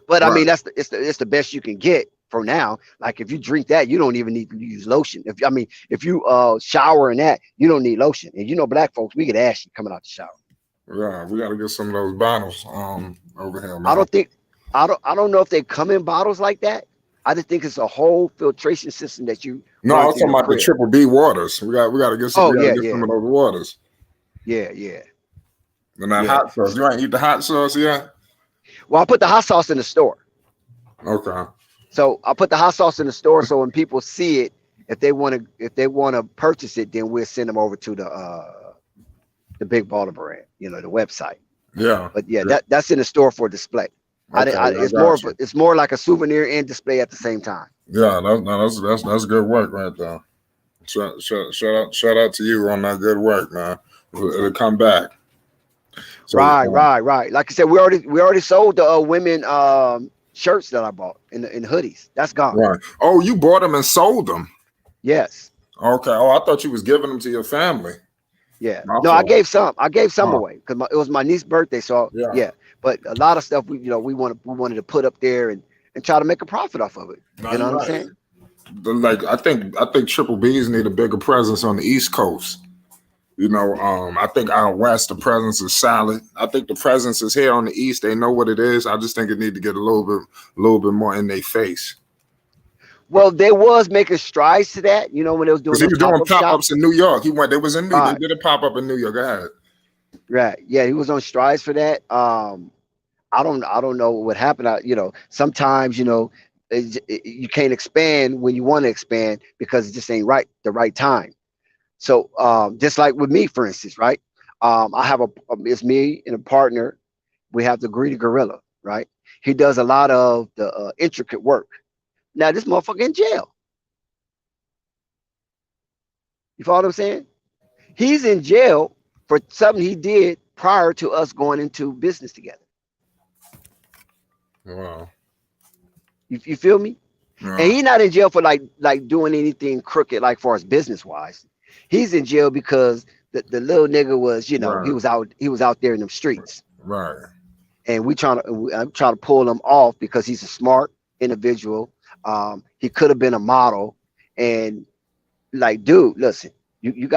But right. I mean, it's the best you can get for now. Like if you drink that, you don't even need to use lotion. If you shower in that, you don't need lotion. And black folks, we get ashy coming out the shower. Yeah, we got to get some of those bottles over here, man. I don't know if they come in bottles like that. I just think it's a whole filtration system that you. No, I was talking about the triple B waters. We got to get some. Some of those waters. Yeah. And that hot sauce. You ain't eat the hot sauce yet? Well, I put the hot sauce in the store. Okay. So I put the hot sauce in the store, so when people see it, if they want to purchase it, then we'll send them over to the Big Baller brand, the website. Yeah. But that's in the store for display. Okay, it's more like a souvenir and display at the same time. Yeah, that's good work right there. Shout out to you on that good work, man. It'll come back. So, right. Like I said, we already sold the women shirts that I bought in hoodies. That's gone. Right. Oh, you bought them and sold them. Yes. Okay. Oh, I thought you was giving them to your family. Yeah. No, I gave some away because it was my niece's birthday. So yeah. But a lot of stuff we wanted to put up there and try to make a profit off of it. You know what I'm saying? Like I think Triple B's need a bigger presence on the East Coast. I think out west the presence is solid. I think the presence is here on the East. They know what it is. I just think it need to get a little bit more in their face. Well, they was making strides to that. When they was doing. Because he was doing pop-ups in New York. They was in New York. They did a pop-up in New York. Go ahead. Right. Yeah, he was on strides for that. I don't know what happened. Sometimes you can't expand when you want to expand because it just ain't the right time. So just like with me, for instance, right? I have it's me and a partner. We have the Greedy Gorilla, right? He does a lot of the intricate work. Now this motherfucker in jail. You follow what I'm saying? He's in jail for something he did prior to us going into business together. Wow. You feel me? Yeah. And he's not in jail for like doing anything crooked, like far as business wise. He's in jail because the little nigga was, you know, Right. he was out there in them streets. Right. And I'm trying to pull him off because he's a smart individual. He could have been a model. And like, dude, listen, you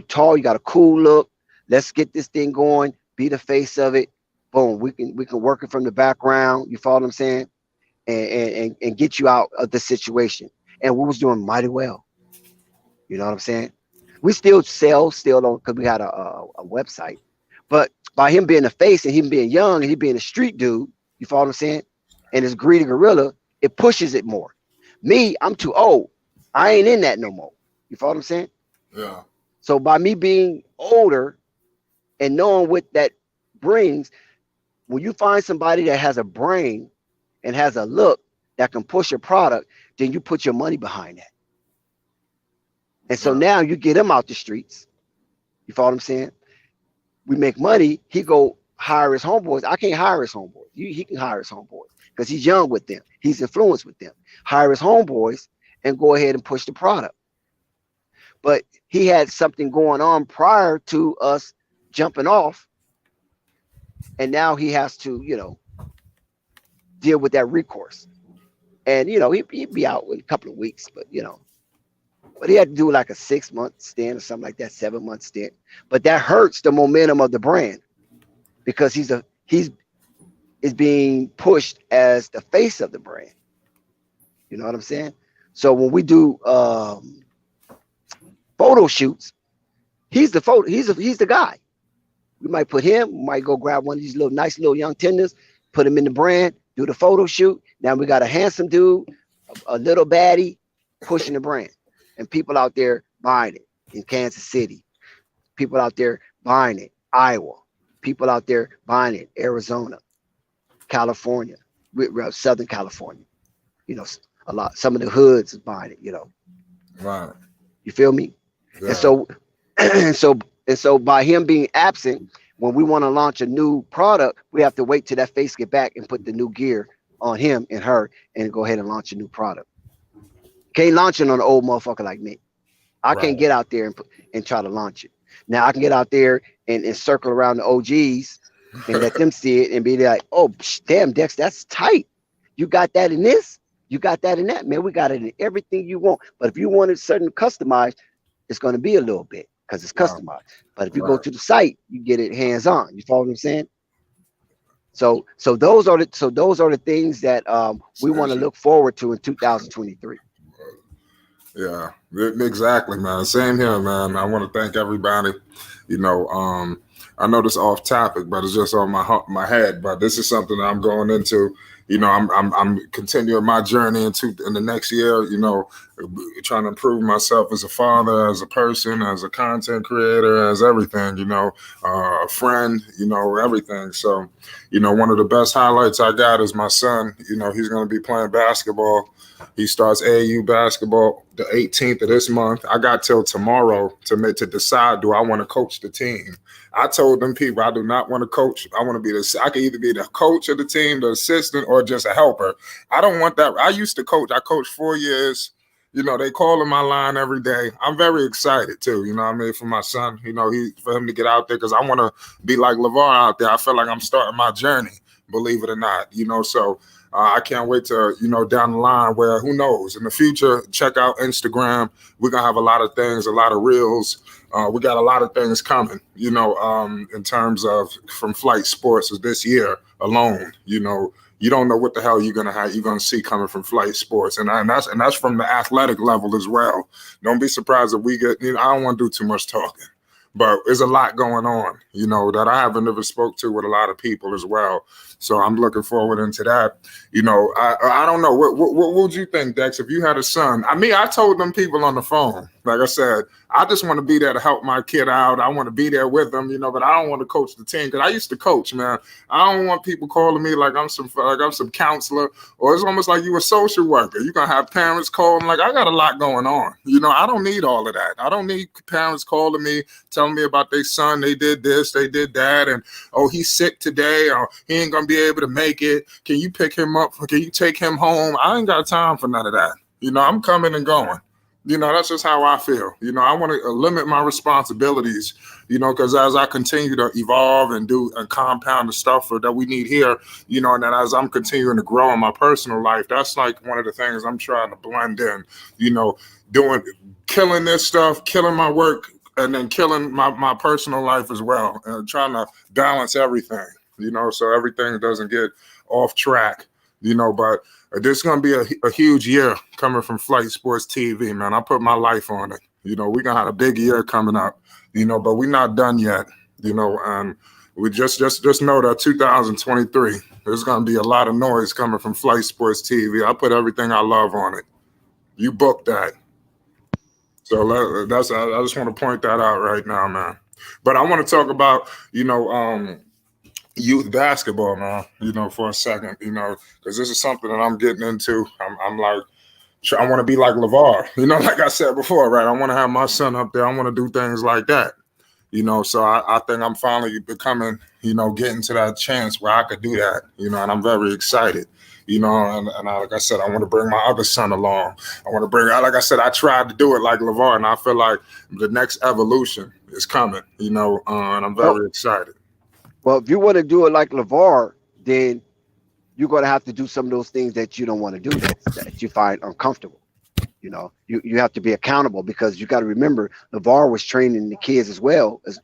tall, you got a cool look. Let's get this thing going, be the face of it. Boom, we can work it from the background. You follow what I'm saying? And get you out of the situation. And we was doing mighty well. You know what I'm saying? We still don't, because we had a website. But by him being the face and him being young and he being a street dude, you follow what I'm saying? And his greedy gorilla, it pushes it more. Me, I'm too old. I ain't in that no more. You follow what I'm saying? Yeah. So by me being older and knowing what that brings, when you find somebody that has a brain and has a look that can push a product, then you put your money behind that. And so now you get him out the streets. You follow what I'm saying? We make money. He go hire his homeboys. I can't hire his homeboys. He can hire his homeboys because he's young with them. He's influenced with them. Hire his homeboys and go ahead and push the product. But he had something going on prior to us jumping off. And now he has to, you know, deal with that recourse. And, you know, he'd be out in a couple of weeks, but, you know, but he had to do like a 6-month stint or something like that, 7-month stint. But that hurts the momentum of the brand because he's being pushed as the face of the brand. You know what I'm saying? So when we do photo shoots, he's the guy. We might put him, we might go grab one of these nice little young tenders, put him in the brand, do the photo shoot. Now we got a handsome dude, a little baddie pushing the brand. And people out there buying it in Kansas City. People out there buying it, Iowa. People out there buying it, Arizona, California, Southern California. You know, a lot. Some of the hoods is buying it, you know. Right. You feel me? Yeah. And so by him being absent, when we want to launch a new product, we have to wait till that face get back and put the new gear on him and her and go ahead and launch a new product. Can't launch it on an old motherfucker like me. I can't get out there and try to launch it. Now I can get out there and circle around the OGs and let them see it and be like, oh, damn, Dex, that's tight. You got that in this? You got that in that? Man, we got it in everything you want. But if you want it certain customized, it's going to be a little bit because it's customized. But if you go to the site, you get it hands-on. You follow what I'm saying? So those are the things that we want to look forward to in 2023. Yeah, exactly, man. Same here, man. I want to thank everybody. You know, I know this off topic, but it's just on my head. But this is something that I'm going into. You know, I'm continuing my journey in the next year. You know, trying to improve myself as a father, as a person, as a content creator, as everything. You know, a friend. You know, everything. So, you know, one of the best highlights I got is my son. You know, he's going to be playing basketball. He starts AAU basketball the 18th of this month. I got till tomorrow to decide, do I want to coach the team? I told them people I do not want to coach. I want to be I can either be the coach of the team, the assistant, or just a helper. I don't want that. I used to coach. I coached 4 years. You know, they call on my line every day. I'm very excited too. You know what I mean? For my son, you know, for him to get out there because I want to be like LeVar out there. I feel like I'm starting my journey, believe it or not. You know, so I can't wait to, you know, down the line where, who knows, in the future, check out Instagram. We're going to have a lot of things, a lot of reels. We got a lot of things coming, you know, in terms of from Flight Sports this year alone. You know, you don't know what the hell you're going to see coming from Flight Sports. And that's from the athletic level as well. Don't be surprised if we get, you know, I don't want to do too much talking. But there's a lot going on, you know, that I haven't ever spoke to with a lot of people as well. So I'm looking forward into that. You know, I don't know. What would you think, Dex, if you had a son? I mean, I told them people on the phone, Like I said, I just want to be there to help my kid out. I want to be there with them, but I don't want to coach the team because I used to coach, man. I don't want people calling me like I'm some counselor, or it's almost like you a social worker. You're gonna have parents calling like I got a lot going on. I don't need all of that. I don't need parents calling me, telling me about their son. They did this, they did that, and he's sick today, or he ain't gonna be able to make it. Can you pick him up? Can you take him home? I ain't got time for none of that. I'm coming and going. That's just how I feel. I want to limit my responsibilities, because as I continue to evolve and do and compound the stuff that we need here, and then as I'm continuing to grow in my personal life, that's like one of the things I'm trying to blend in, killing this stuff, killing my work, and then killing my personal life as well, and trying to balance everything, so everything doesn't get off track, but this is going to be a huge year coming from Flight Sports TV, man. I put my life on it. We're going to have a big year coming up, but we're not done yet, and we just know that 2023, there's going to be a lot of noise coming from Flight Sports TV. I put everything I love on it. You booked that. So I just want to point that out right now, man. But I want to talk about, youth basketball, man, for a second, because this is something that I'm getting into. I'm like, I want to be like LeVar, like I said before, right? I want to have my son up there. I want to do things like that, so I think I'm finally becoming, getting to that chance where I could do that, and I'm very excited, and like I said, I want to bring my other son along. I want to like I said, I tried to do it like LeVar, and I feel like the next evolution is coming, and I'm very excited. Well, if you want to do it like LeVar, then you're going to have to do some of those things that you don't want to do that you find uncomfortable. You have to be accountable, because you got to remember LeVar was training the kids as well as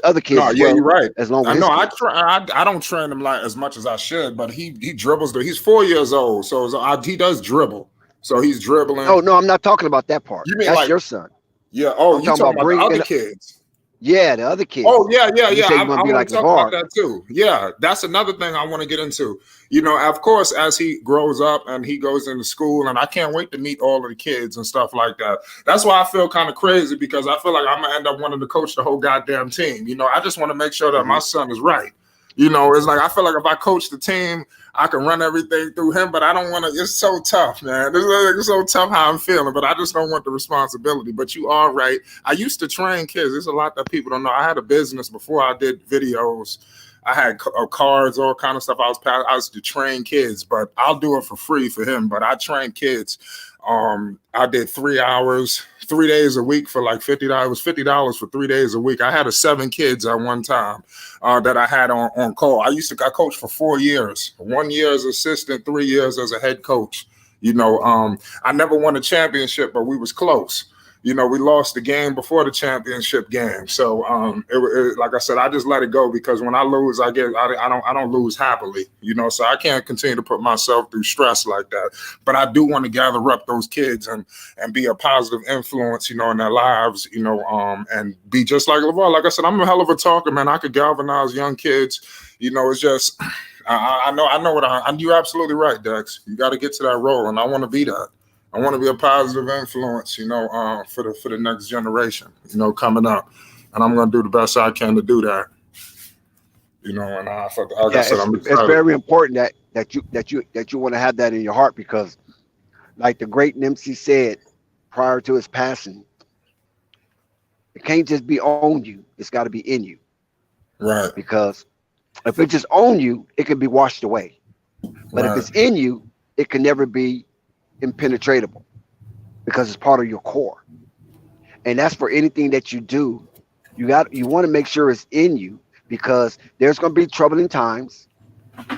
other kids. No, yeah, you're right. As long as I know I don't train him like as much as I should, but he dribbles. He's 4 years old, so he does dribble. So he's dribbling. Oh no, I'm not talking about that part. You mean that's like your son? Yeah. Oh, you talking about the other kids? Yeah, the other kids. Oh, yeah. You say you I want to be want like to talk LeVar. about that too. Yeah, that's another thing I want to get into. Of course, as he grows up and he goes into school, and I can't wait to meet all of the kids and stuff like that. That's why I feel kind of crazy, because I feel like I'm going to end up wanting to coach the whole goddamn team. I just want to make sure that my son is right. It's like I feel like if I coach the team, I can run everything through him, but I don't want to. It's so tough, man. It's so tough how I'm feeling, but I just don't want the responsibility. But you are right. I used to train kids. There's a lot that people don't know. I had a business before I did videos. I had cards, all kind of stuff. I used to train kids, but I'll do it for free for him. But I train kids. I did 3 hours, 3 days a week for like $50. It was $50 for 3 days a week. I had 7 kids at one time that I had on call. I coached for 4 years, 1 year as assistant, 3 years as a head coach. I never won a championship, but we was close. We lost the game before the championship game. So, like I said, I just let it go, because when I lose, I don't lose happily, so I can't continue to put myself through stress like that. But I do want to gather up those kids and be a positive influence, in their lives, and be just like LeVar. Like I said, I'm a hell of a talker, man. I could galvanize young kids. It's just, I know you're absolutely right, Dex. You got to get to that role, and I want to be that. I want to be a positive influence, for the next generation, coming up, and I'm going to do the best I can to do that. And it's very important that you want to have that in your heart, because, like the great Nimsy said prior to his passing, it can't just be on you; it's got to be in you. Right. Because if it just on you, it can be washed away. But if it's in you, it can never be impenetrable, because it's part of your core. And that's for anything that you do. You want to make sure it's in you, because there's going to be troubling times.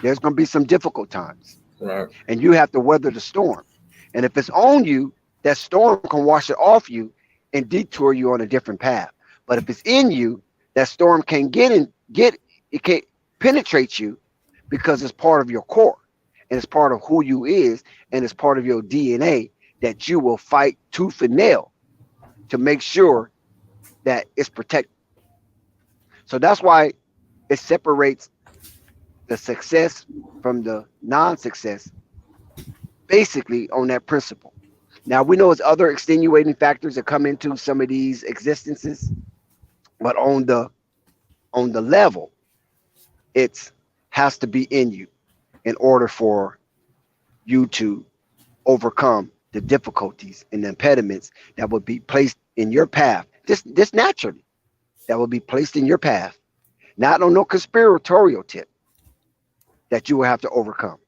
There's going to be some difficult times. Right. And you have to weather the storm. And if it's on you, that storm can wash it off you and detour you on a different path. But if it's in you, that storm can't it can't penetrate you, because it's part of your core. And it's part of who you is, and it's part of your DNA, that you will fight tooth and nail to make sure that it's protected. So that's why it separates the success from the non-success, basically on that principle. Now we know there's other extenuating factors that come into some of these existences, but on the level, it has to be in you in order for you to overcome the difficulties and the impediments that would be placed in your path. This naturally, that will be placed in your path, not on no conspiratorial tip that you will have to overcome.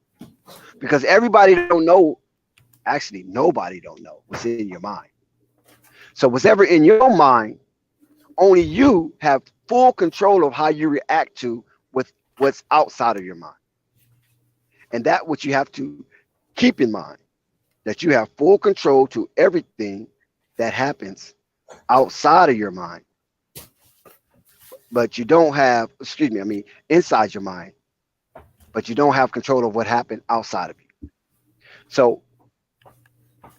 Because everybody don't know, actually nobody don't know what's in your mind. So whatever in your mind, only you have full control of how you react to with what's outside of your mind. And that what you have to keep in mind, that you have full control to everything that happens outside of your mind. But you don't have, inside your mind, but you don't have control of what happened outside of you. So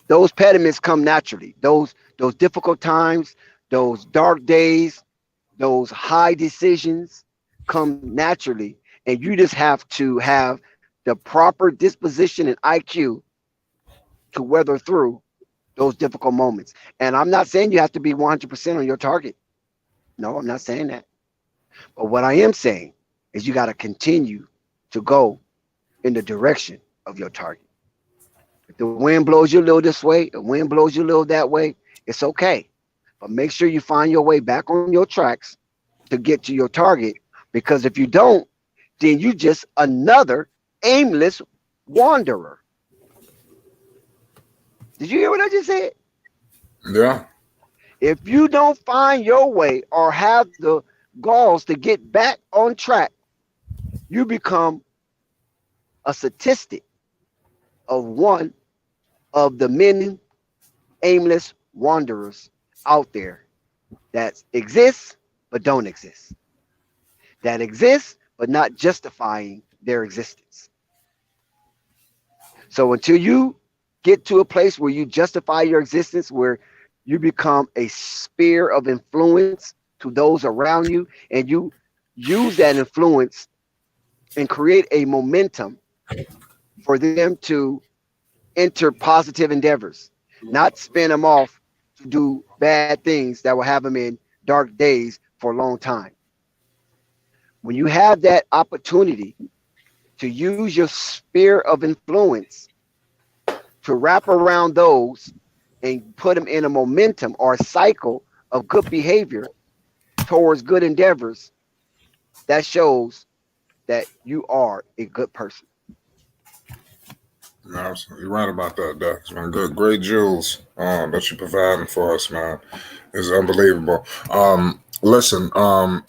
those impediments come naturally. Those difficult times, those dark days, those high decisions come naturally. And you just have to have the proper disposition and IQ to weather through those difficult moments. And I'm not saying you have to be 100% on your target. No, I'm not saying that. But what I am saying is you got to continue to go in the direction of your target. If the wind blows you a little this way, the wind blows you a little that way, it's okay. But make sure you find your way back on your tracks to get to your target. Because if you don't, then you just another aimless wanderer. Did you hear what I just said? Yeah. If you don't find your way or have the goals to get back on track, you become a statistic of one of the many aimless wanderers out there that exists but don't exist. That exists but not justifying their existence. So until you get to a place where you justify your existence, where you become a sphere of influence to those around you, and you use that influence and create a momentum for them to enter positive endeavors, not spin them off to do bad things that will have them in dark days for a long time. When you have that opportunity to use your sphere of influence to wrap around those and put them in a momentum or a cycle of good behavior towards good endeavors, that shows that you are a good person. You're absolutely right about that, Dex, man. Good, great jewels that you're providing for us, man. It's unbelievable. Listen,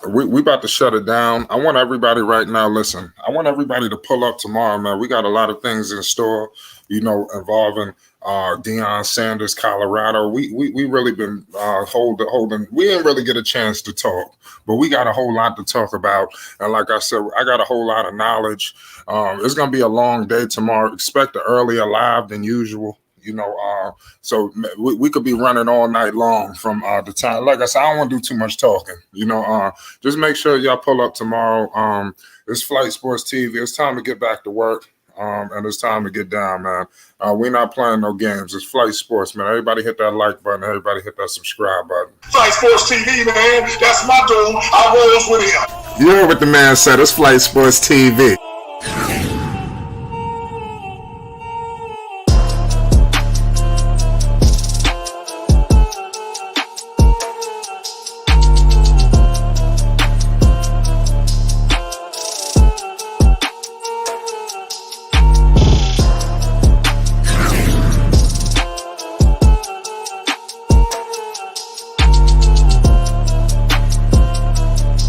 we about to shut it down. I want everybody right now, I want everybody to pull up tomorrow, man. We got a lot of things in store, involving Deion Sanders, Colorado. We really been holding. We didn't really get a chance to talk, but we got a whole lot to talk about. And like I said, I got a whole lot of knowledge. It's gonna be a long day tomorrow. Expect an earlier live than usual. So we could be running all night long from the time. Like I said, I don't want to do too much talking. Just make sure y'all pull up tomorrow. It's Flight Sports TV. It's time to get back to work. And it's time to get down, man. We're not playing no games. It's Flight Sports, man. Everybody hit that like button. Everybody hit that subscribe button. Flight Sports TV, man. That's my dude. I rolls with him. You heard what the man said. It's Flight Sports TV.